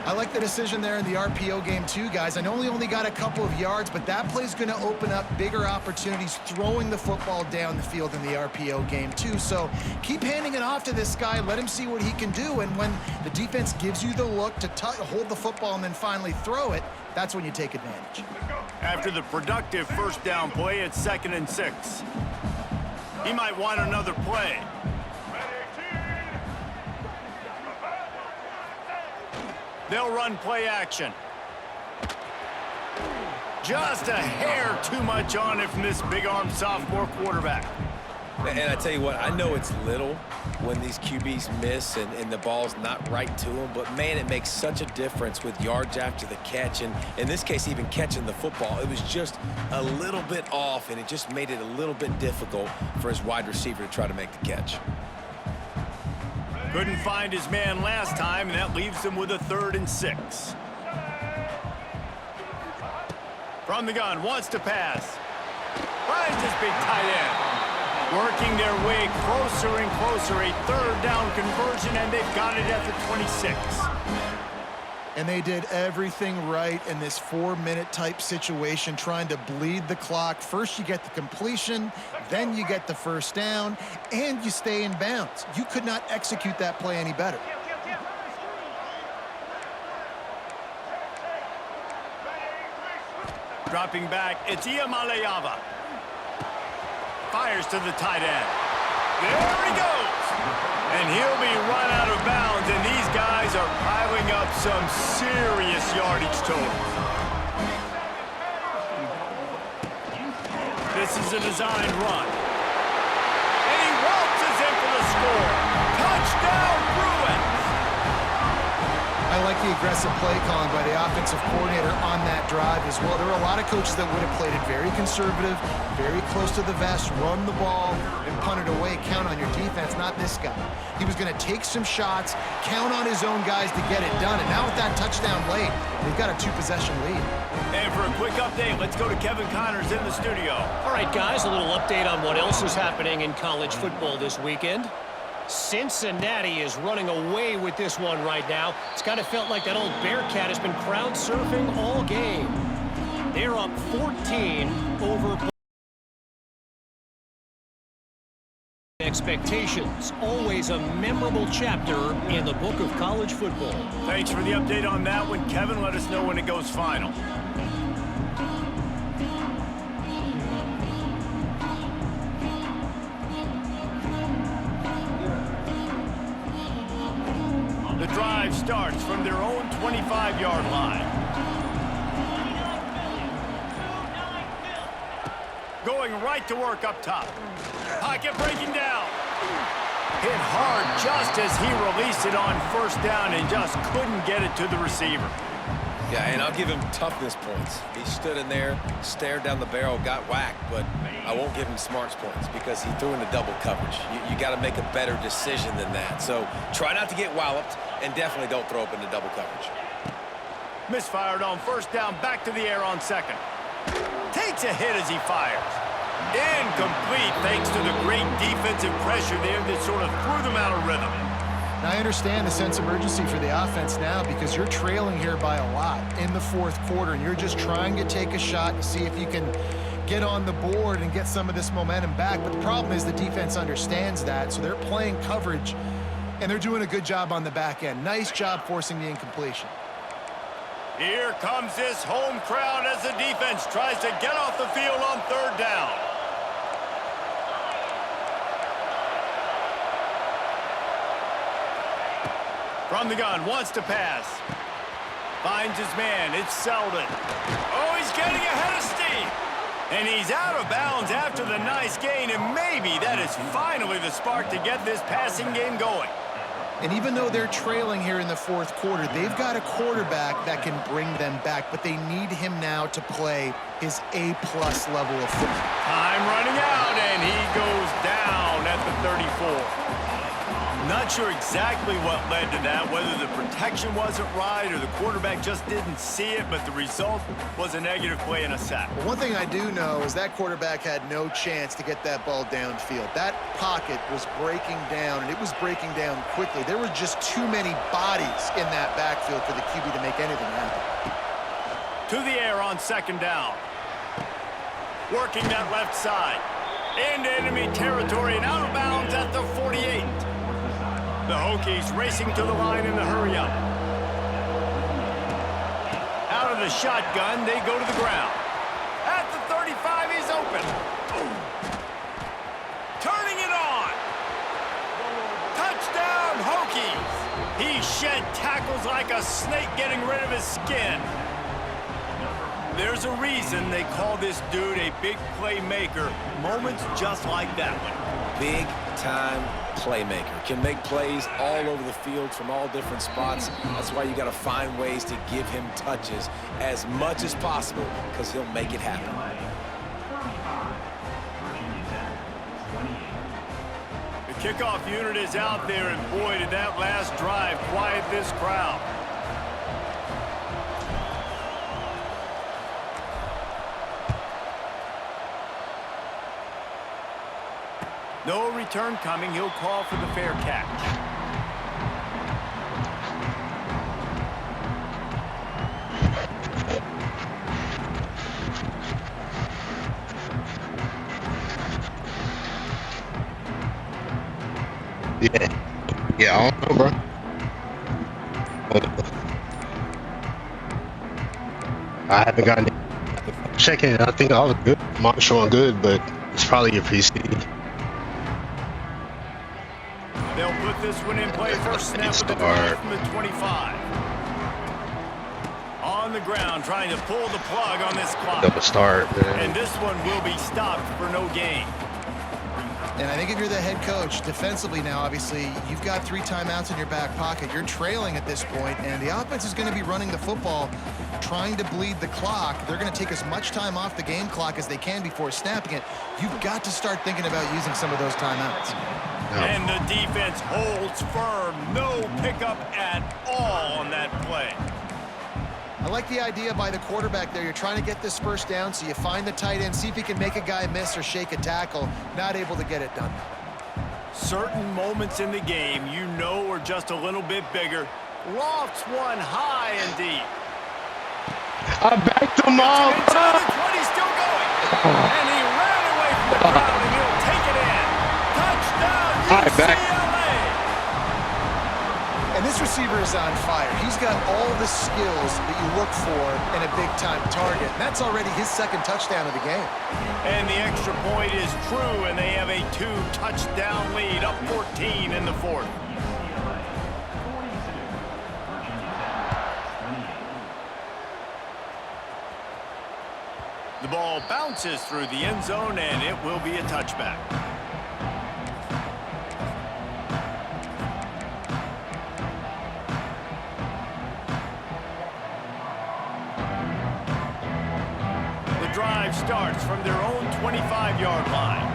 I like the decision there in the RPO game too, guys. I know he only got a couple of yards, but that play's going to open up bigger opportunities throwing the football down the field in the RPO game too. So keep handing it off to this guy. Let him see what he can do. And when the defense gives you the look to hold the football and then finally throw it, that's when you take advantage. After the productive first down play, it's 2nd and 6. He might want another play. They'll run play action. Just a hair too much on it from this big-arm sophomore quarterback. And I tell you what, I know it's little when these QBs miss and the ball's not right to them, but man, it makes such a difference with yards after the catch, and in this case, even catching the football. It was just a little bit off, and it just made it a little bit difficult for his wide receiver to try to make the catch. Couldn't find his man last time, and that leaves him with a 3rd and 6. From the gun, wants to pass. Finds his big tight end. Working their way closer and closer. A 3rd down conversion, and they've got it at the 26. And they did everything right in this 4-minute type situation, trying to bleed the clock. First you get the completion, then you get the first down, and you stay in bounds. You could not execute that play any better. Dropping back, it's Iamaleava. Fires to the tight end. There he goes. And he'll be run out of bounds, and these guys are piling up some serious yardage totals. This is a designed run. And he waltzes in for the score. Touchdown, Bruins! I like the aggressive play calling by the offensive coordinator on that drive as well. There are a lot of coaches that would have played it very conservative, very close to the vest, run the ball, and punt it away. Count on your defense, not this guy. He was going to take some shots, count on his own guys to get it done. And now with that touchdown late, they've got a 2-possession lead. And for a quick update, let's go to Kevin Connors in the studio. All right, guys, a little update on what else is happening in college football this weekend. Cincinnati is running away with this one right now. It's kind of felt like that old Bearcat has been crowd surfing all game. They're up 14 over expectations. Always a memorable chapter in the book of college football. Thanks for the update on that one, Kevin. Let us know when it goes final. The drive starts from their own 25-yard line. Going right to work up top. Pocket breaking down. Hit hard just as he released it on first down and just couldn't get it to the receiver. Yeah, and I'll give him toughness points. He stood in there, stared down the barrel, got whacked, but I won't give him smarts points because he threw into double coverage. You got to make a better decision than that. So try not to get walloped, and definitely don't throw up into double coverage. Misfired on first down, back to the air on second. Takes a hit as he fires. Incomplete thanks to the great defensive pressure there that sort of threw them out of rhythm. Now, I understand the sense of urgency for the offense now because you're trailing here by a lot in the fourth quarter, and you're just trying to take a shot and see if you can get on the board and get some of this momentum back. But the problem is the defense understands that, so they're playing coverage, and they're doing a good job on the back end. Nice job forcing the incompletion. Here comes this home crowd as the defense tries to get off the field on third down. From the gun, wants to pass. Finds his man, it's Selden. Oh, he's getting ahead of steam. And he's out of bounds after the nice gain, and maybe that is finally the spark to get this passing game going. And even though they're trailing here in the fourth quarter, they've got a quarterback that can bring them back, but they need him now to play his A-plus level of football. Time running out, and he goes down at the 34. Not sure exactly what led to that, whether the protection wasn't right or the quarterback just didn't see it, but the result was a negative play and a sack. Well, one thing I do know is that quarterback had no chance to get that ball downfield. That pocket was breaking down, and it was breaking down quickly. There were just too many bodies in that backfield for the QB to make anything happen. To the air on second down. Working that left side. Into enemy territory and out of bounds at the 48. The Hokies racing to the line in the hurry-up. Out of the shotgun, they go to the ground. At the 35, he's open. Turning it on. Touchdown, Hokies. He shed tackles like a snake getting rid of his skin. There's a reason they call this dude a big playmaker. Moments just like that one. Big-time playmaker. Can make plays all over the field from all different spots. That's why you got to find ways to give him touches as much as possible, because he'll make it happen. The kickoff unit is out there, and boy, did that last drive quiet this crowd. No return coming. He'll call for the fair catch. Yeah, I don't know, bro. I haven't gotten it. Checking it. I think I was good. I'm showing good, but it's probably your PC. They'll put this one in play. First snap of the drive from the 25. On the ground, trying to pull the plug on this clock. Double start, man. And this one will be stopped for no gain. And I think if you're the head coach, defensively now, obviously, you've got 3 timeouts in your back pocket. You're trailing at this point, and the offense is going to be running the football, trying to bleed the clock. They're going to take as much time off the game clock as they can before snapping it. You've got to start thinking about using some of those timeouts. No. And the defense holds firm. No pickup at all on that play. I like the idea by the quarterback there. You're trying to get this first down, so you find the tight end, see if he can make a guy miss or shake a tackle. Not able to get it done. Certain moments in the game you know are just a little bit bigger. Lofts one high and deep. I backed him up. Inside the 20, still going. And he ran away from the crowd, and he'll take it in. Touchdown, UCLA. And this receiver is on fire. He's got all the skills that you look for in a big-time target. That's already his second touchdown of the game. And the extra point is true, and they have a 2-touchdown lead, up 14 in the fourth. The ball bounces through the end zone, and it will be a touchback. The drive starts from their own 25-yard line.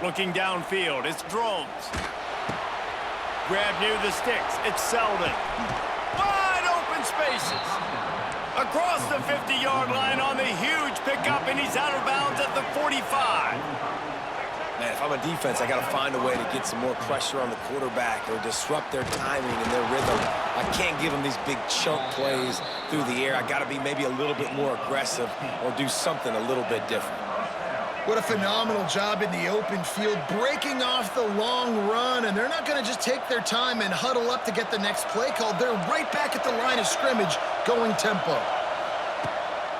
Looking downfield, it's Drones. Grab near the sticks, it's Selden. Wide open spaces. Across the 50-yard line on the huge pickup, and he's out of bounds at the 45. Man, if I'm a defense, I got to find a way to get some more pressure on the quarterback or disrupt their timing and their rhythm. I can't give them these big chunk plays through the air. I got to be maybe a little bit more aggressive or do something a little bit different. What a phenomenal job in the open field, breaking off the long run, and they're not going to just take their time and huddle up to get the next play called. They're right back at the line of scrimmage, going tempo.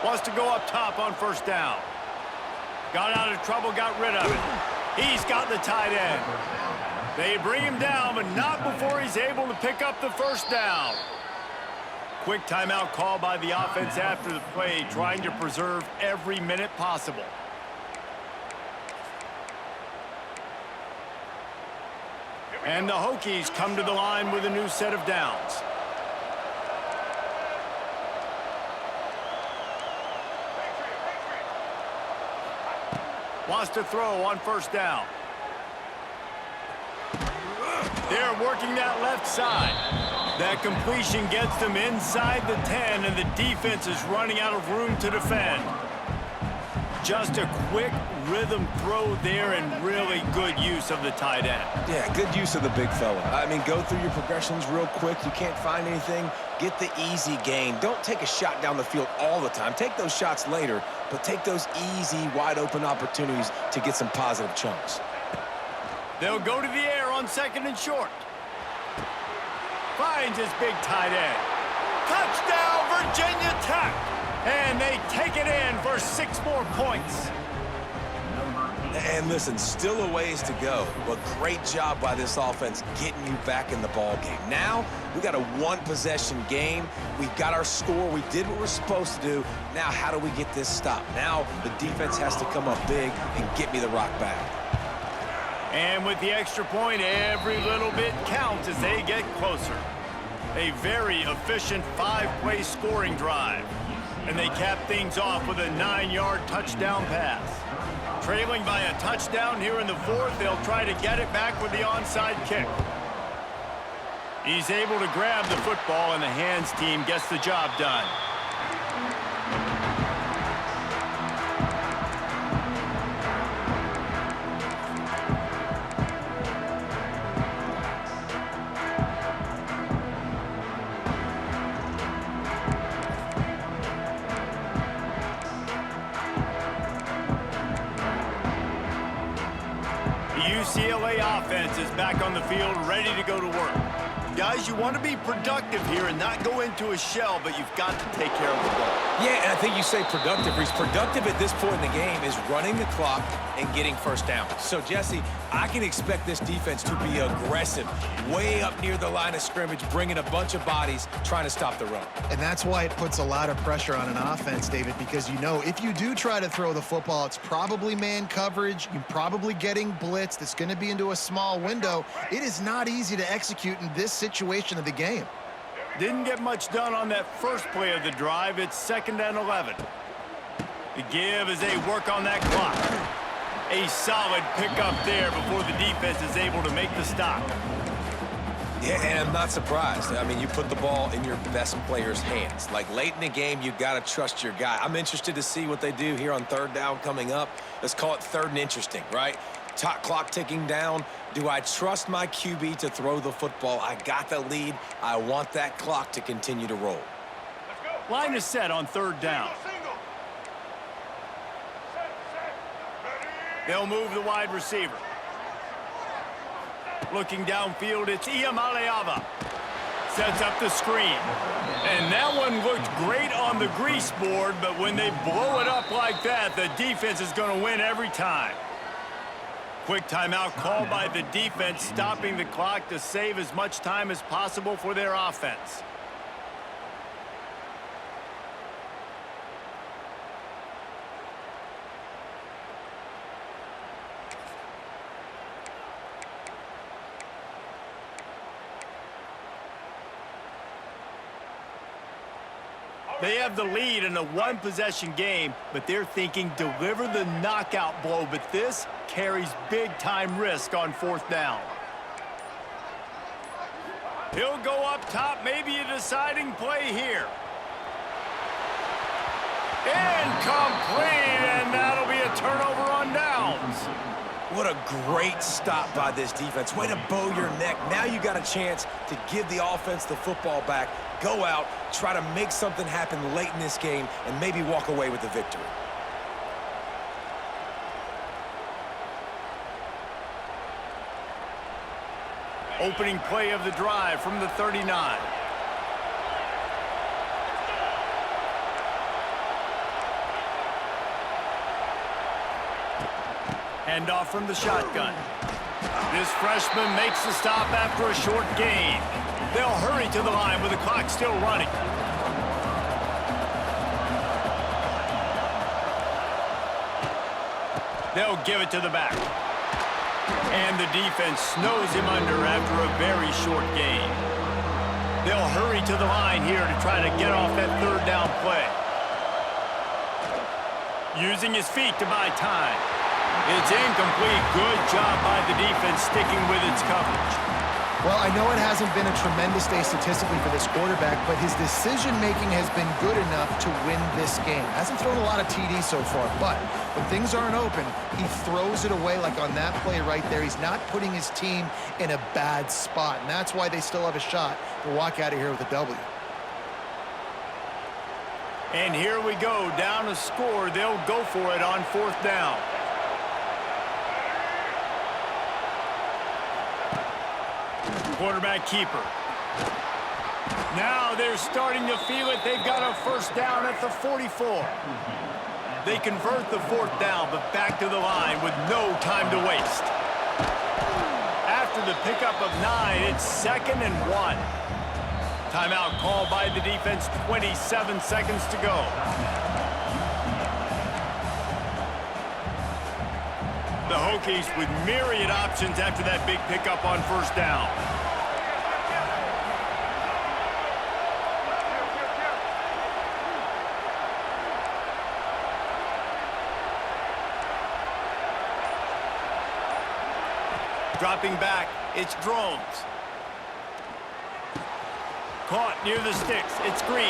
Wants to go up top on first down. Got out of trouble, got rid of it. He's got the tight end. They bring him down, but not before he's able to pick up the first down. Quick timeout call by the offense after the play, trying to preserve every minute possible. And the Hokies come to the line with a new set of downs. Wants to throw on first down. They're working that left side. That completion gets them inside the 10, and the defense is running out of room to defend. Just a quick rhythm throw there, and really good use of the tight end. Yeah, good use of the big fella. I mean, go through your progressions real quick. You can't find anything. Get the easy gain. Don't take a shot down the field all the time. Take those shots later, but take those easy, wide-open opportunities to get some positive chunks. They'll go to the air on second and short. Finds his big tight end. Touchdown, Virginia Tech! And they take it in for 6 more points. And listen, still a ways to go, but great job by this offense getting you back in the ball game. Now, we got a one-possession game. We've got our score. We did what we're supposed to do. Now, how do we get this stopped? Now, the defense has to come up big and get me the rock back. And with the extra point, every little bit counts as they get closer. A very efficient 5-play scoring drive. And they cap things off with a 9-yard touchdown pass. Trailing by a touchdown here in the 4th, they'll try to get it back with the onside kick. He's able to grab the football, and the hands team gets the job done. UCLA offense is back on the field, ready to go to work. Guys, you want to be productive here and not go into a shell, but you've got to take care of the ball. Yeah, and I think you say productive. Reese, productive at this point in the game is running the clock and getting first down. So, Jesse, I can expect this defense to be aggressive, way up near the line of scrimmage, bringing a bunch of bodies, trying to stop the run. And that's why it puts a lot of pressure on an offense, David, because you know if you do try to throw the football, it's probably man coverage. You're probably getting blitzed. It's going to be into a small window. It is not easy to execute in this situation of the game. Didn't get much done on that first play of the drive. It's 2nd and 11. The give as they work on that clock. A solid pickup there before the defense is able to make the stop. Yeah, and I'm not surprised. I mean, you put the ball in your best player's hands. Like, late in the game, you've got to trust your guy. I'm interested to see what they do here on 3rd down coming up. Let's call it 3rd and interesting, right? Top clock ticking down. Do I trust my QB to throw the football? I got the lead. I want that clock to continue to roll. Line is set on 3rd down. They'll move the wide receiver. Looking downfield, it's Iamaleava. Sets up the screen. And that one looked great on the grease board, but when they blow it up like that, the defense is going to win every time. Quick timeout called by the defense, stopping the clock to save as much time as possible for their offense. They have the lead in a one-possession game, but they're thinking deliver the knockout blow, but this carries big-time risk on 4th down. He'll go up top, maybe a deciding play here. Incomplete, and that'll be a turnover on downs. What a great stop by this defense. Way to bow your neck. Now you got a chance to give the offense the football back, go out, try to make something happen late in this game, and maybe walk away with the victory. Opening play of the drive from the 39. Handoff from the shotgun. This freshman makes the stop after a short gain. They'll hurry to the line with the clock still running. They'll give it to the back. And the defense snows him under after a very short gain. They'll hurry to the line here to try to get off that third down play. Using his feet to buy time. It's incomplete. Good job by the defense sticking with its coverage. Well, I know it hasn't been a tremendous day statistically for this quarterback, but his decision-making has been good enough to win this game. Hasn't thrown a lot of TDs so far, but when things aren't open, he throws it away like on that play right there. He's not putting his team in a bad spot, and that's why they still have a shot to walk out of here with a W. And here we go, down a score. They'll go for it on fourth down. Quarterback keeper. Now they're starting to feel it. They've got a first down at the 44. They convert the fourth down, but back to the line with no time to waste. After the pickup of 9, it's 2nd and 1. Timeout called by the defense, 27 seconds to go. The Hokies with myriad options after that big pickup on first down. Dropping back, it's Drones. Caught near the sticks, it's Green.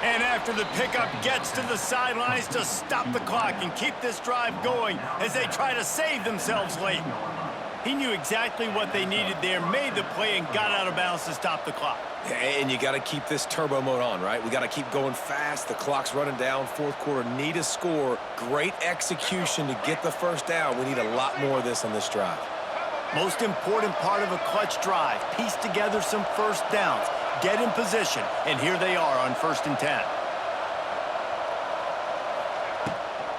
And after the pickup, gets to the sidelines to stop the clock and keep this drive going as they try to save themselves late. He knew exactly what they needed there, made the play, and got out of bounds to stop the clock. And you got to keep this turbo mode on, right? We got to keep going fast. The clock's running down. Fourth quarter, need a score. Great execution to get the first down. We need a lot more of this on this drive. Most important part of a clutch drive, piece together some first downs, get in position, and here they are on 1st and 10.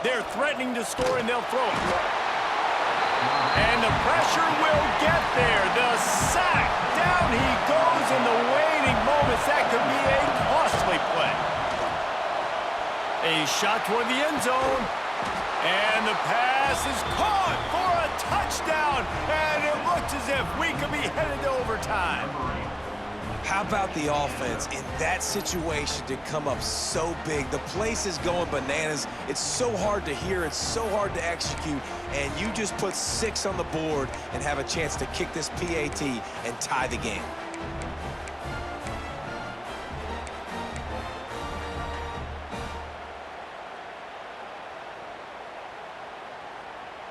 They're threatening to score, and they'll throw it. And the pressure will get there. The sack. Down he goes in the waning moments. That could be a costly play. A shot toward the end zone. And the pass is caught for a touchdown. And it looks as if we could be headed to overtime. How about the offense in that situation to come up so big? The place is going bananas. It's so hard to hear. It's so hard to execute. And you just put 6 on the board and have a chance to kick this PAT and tie the game.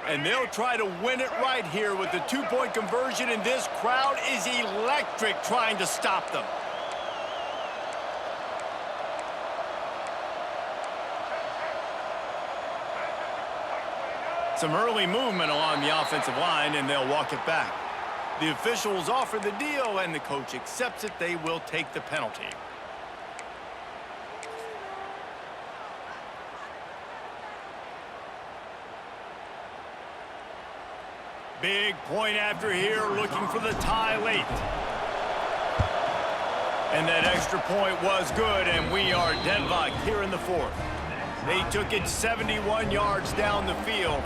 And they'll try to win it right here with the 2-point conversion, and this crowd is electric trying to stop them. Some early movement along the offensive line, and they'll walk it back. The officials offer the deal, and the coach accepts it. They will take the penalty. Big point after here, looking for the tie late. And that extra point was good, and we are deadlocked here in the 4th. They took it 71 yards down the field.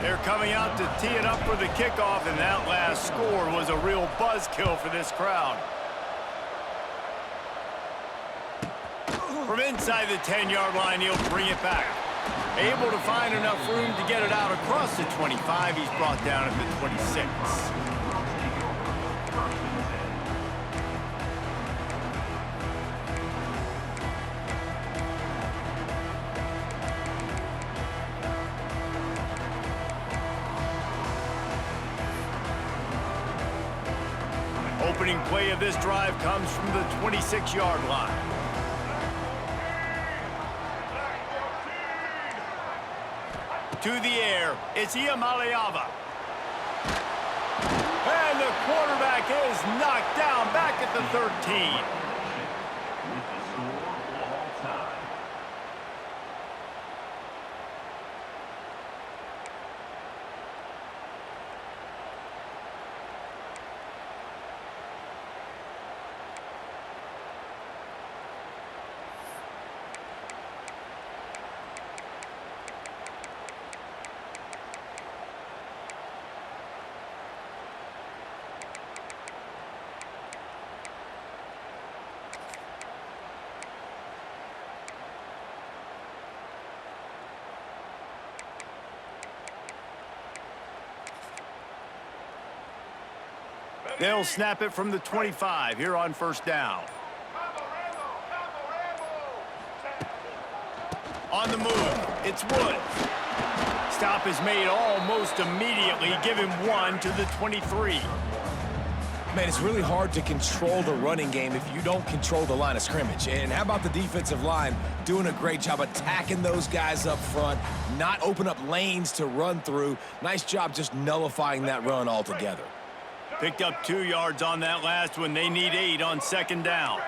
They're coming out to tee it up for the kickoff, and that last score was a real buzzkill for this crowd. From inside the 10-yard line, he'll bring it back. Able to find enough room to get it out across the 25. He's brought down at the 26. Opening play of this drive comes from the 26-yard line. To the air, it's Iamaleava. And the quarterback is knocked down back at the 13. With the score all time. They'll snap it from the 25 here on first down. On the move, it's Woods. Stop is made almost immediately. Give him 1 to the 23. Man, it's really hard to control the running game if you don't control the line of scrimmage. And how about the defensive line doing a great job attacking those guys up front, not open up lanes to run through. Nice job just nullifying that run altogether. Picked up 2 yards on that last one. They need 8 on second down.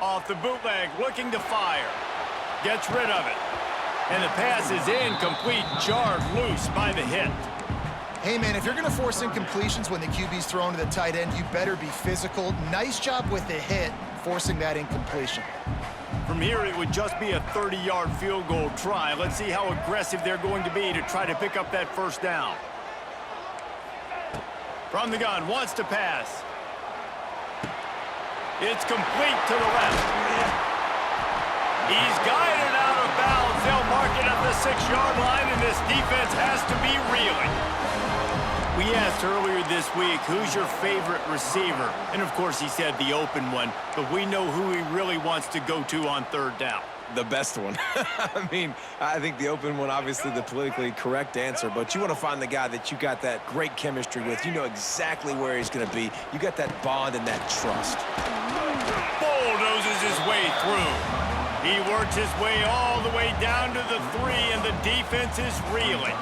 Off the bootleg, looking to fire. Gets rid of it. And the pass is incomplete, jarred loose by the hit. Hey, man, if you're going to force incompletions when the QB's thrown to the tight end, you better be physical. Nice job with the hit, forcing that incompletion. From here, it would just be a 30-yard field goal try. Let's see how aggressive they're going to be to try to pick up that first down. From the gun, wants to pass. It's complete to the left. He's guided out of bounds. They'll mark it at the 6-yard line, and this defense has to be reeling. We asked earlier this week, who's your favorite receiver? And, of course, he said the open one, but we know who he really wants to go to on third down. The best one. I mean, I think the open one, obviously the politically correct answer, but you want to find the guy that you got that great chemistry with. You know exactly where he's going to be. You got that bond and that trust. Bulldozes his way through. He works his way all the way down to the 3, and the defense is reeling.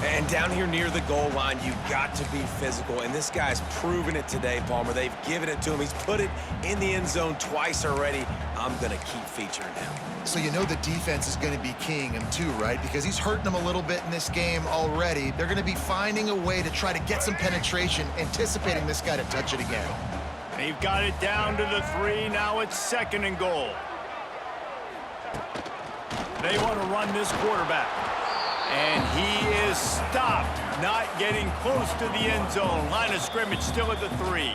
And down here near the goal line, you've got to be physical. And this guy's proven it today, Palmer. They've given it to him. He's put it in the end zone twice already. I'm going to keep featuring him. So you know the defense is going to be keying him too, right? Because he's hurting them a little bit in this game already. They're going to be finding a way to try to get some penetration, anticipating this guy to touch it again. They've got it down to the 3. Now it's 2nd and goal. They want to run this quarterback. And he is stopped, not getting close to the end zone. Line of scrimmage still at the 3.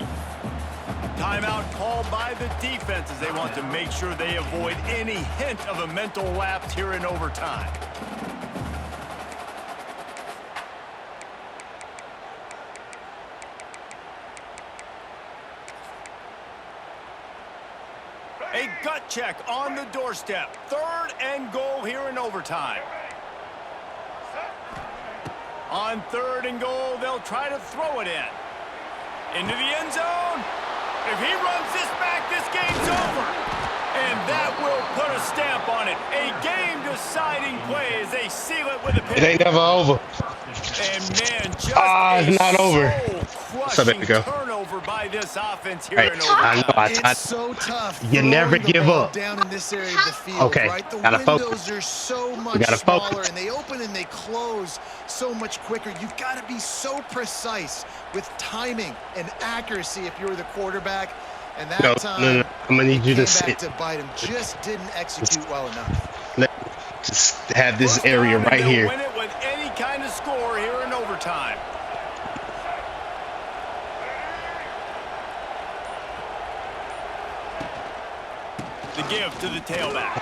Timeout called by the defense as they want to make sure they avoid any hint of a mental lapse here in overtime. A gut check on the doorstep. 3rd and goal here in overtime. On 3rd and goal, they'll try to throw it in. Into the end zone. If he runs this back, this game's over. And that will put a stamp on it. A game-deciding play as they seal it with a pick. It ain't never over. And man, just it's not over. crushing turnover by this offense here in I know. overtime. It's so tough. You never throwing the give ball up. down in this area of the field, Okay, right? The gotta windows focus. are so much gotta smaller, focus. and they open and they close so much quicker. You've got to be so precise with timing and accuracy if you're the quarterback. And that time, No. I'm gonna need you to came back sit. to bite him. Just didn't execute well enough. Just have this First area down, and right they'll here. win it with any kind of score here in overtime. The give to the tailback.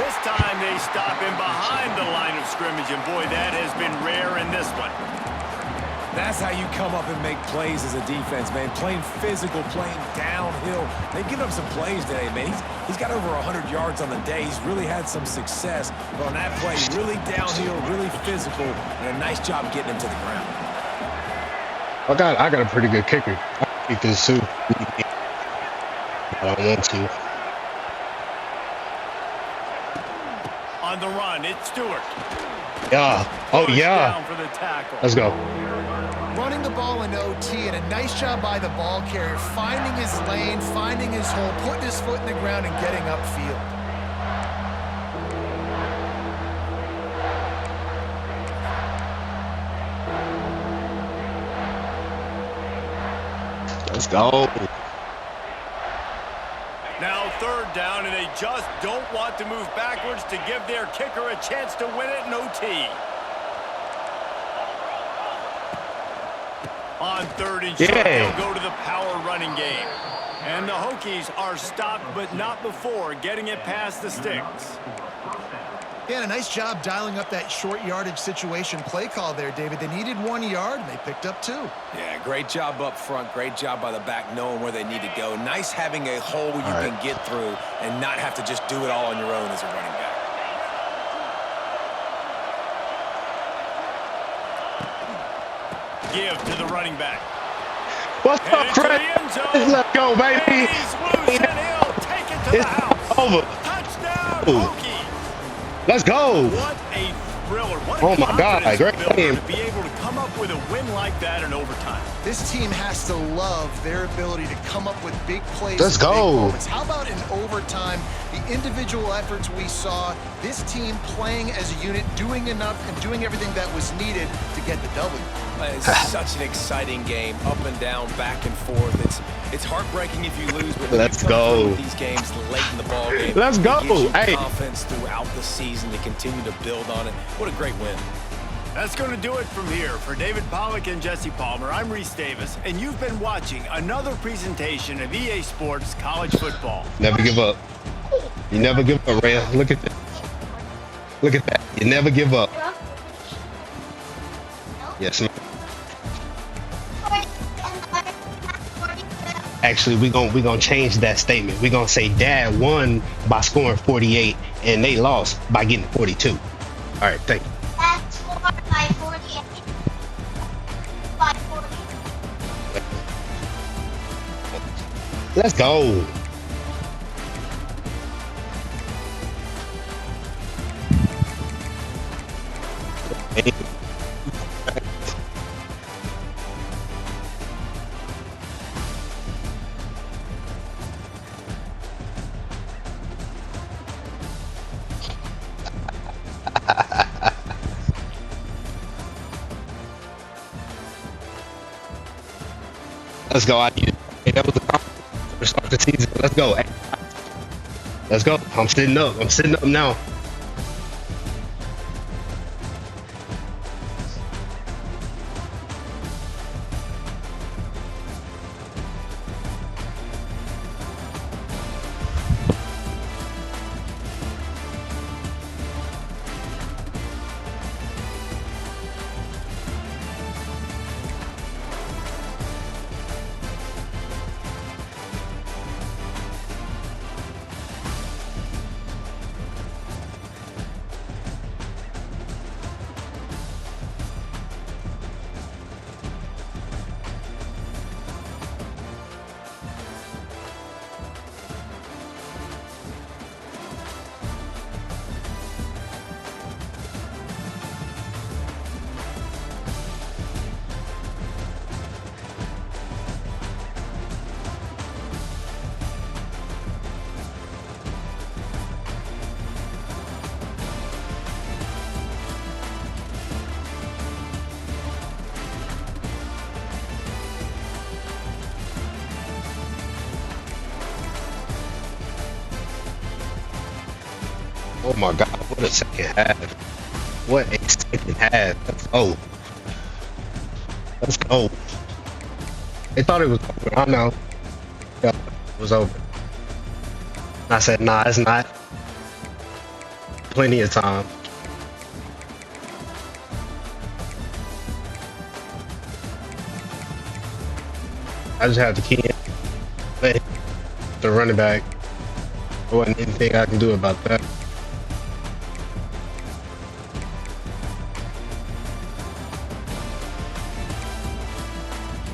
This time they stop him behind the line of scrimmage, and boy, that has been rare in this one. That's how you come up and make plays as a defense, man. Playing physical, playing downhill. They've given up some plays today, man. He's got over 100 yards on the day. He's really had some success. But on that play, really downhill, really physical, and a nice job getting him to the ground. I got a pretty good kicker. I kick this too. I don't want to. on the run. It's Stewart. Yeah. Oh, Pushed yeah. down for the tackle. Let's go. Running the ball in OT, and a nice job by the ball carrier, finding his lane, finding his hole, putting his foot in the ground, and getting upfield. Let's go. Now third down, and they just don't want to move backwards to give their kicker a chance to win it in OT. On third and short, they'll go to the power running game. And the Hokies are stopped, but not before getting it past the sticks. Yeah, and a nice job dialing up that short yardage situation play call there, David. They needed 1 yard, and they picked up 2. Yeah, great job up front. Great job by the back knowing where they need to go. Nice having a hole you can get through and not have to just do it all on your own as a running back. Give to the running back. What's up, Fred? Let's go, baby. He's loose, and he'll take it to the house. Over. Touchdown, Ooh. Hokies. Let's go. What a thriller. What Oh, my God. confidence Great builder game. to be able to come up with a win like that in overtime. This team has to love their ability to come up with big plays. Let's and big go. moments. How about in overtime, the individual efforts we saw, this team playing as a unit, doing enough and doing everything that was needed to get the W. It's such an exciting game, up and down, back and forth. It's heartbreaking if you lose, but when Let's you come go. through these games late in the ball game, Let's go. It gives you Hey. confidence throughout the season to continue to build on it. What a great win. That's going to do it from here. For David Pollack and Jesse Palmer, I'm Reese Davis, and you've been watching another presentation of EA Sports College Football. Never give up. You never give up, Ray. Look at that. Look at that. You never give up. Yes, ma'am. Actually, we gonna change that statement. We're gonna say Dad won by scoring 48 and they lost by getting 42. All right, thank you. That's 4 by 48. By 40. Let's go. Let's go. Hey, that was the compliment to start the season. Let's go. Hey, let's go. I'm sitting up. I'm sitting up now. Oh my God, what a second half. What a second half. Let's go. Let's go. They thought it was over. I know. Yeah, it was over. I said, nah, it's not. Plenty of time. I just have to key in. Let the running back. There wasn't anything I can do about that.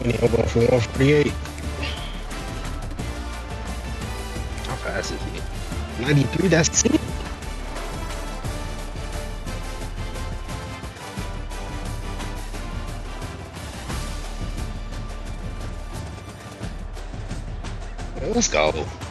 I'm going for 148. How fast is he? 93, that's it. Let's go.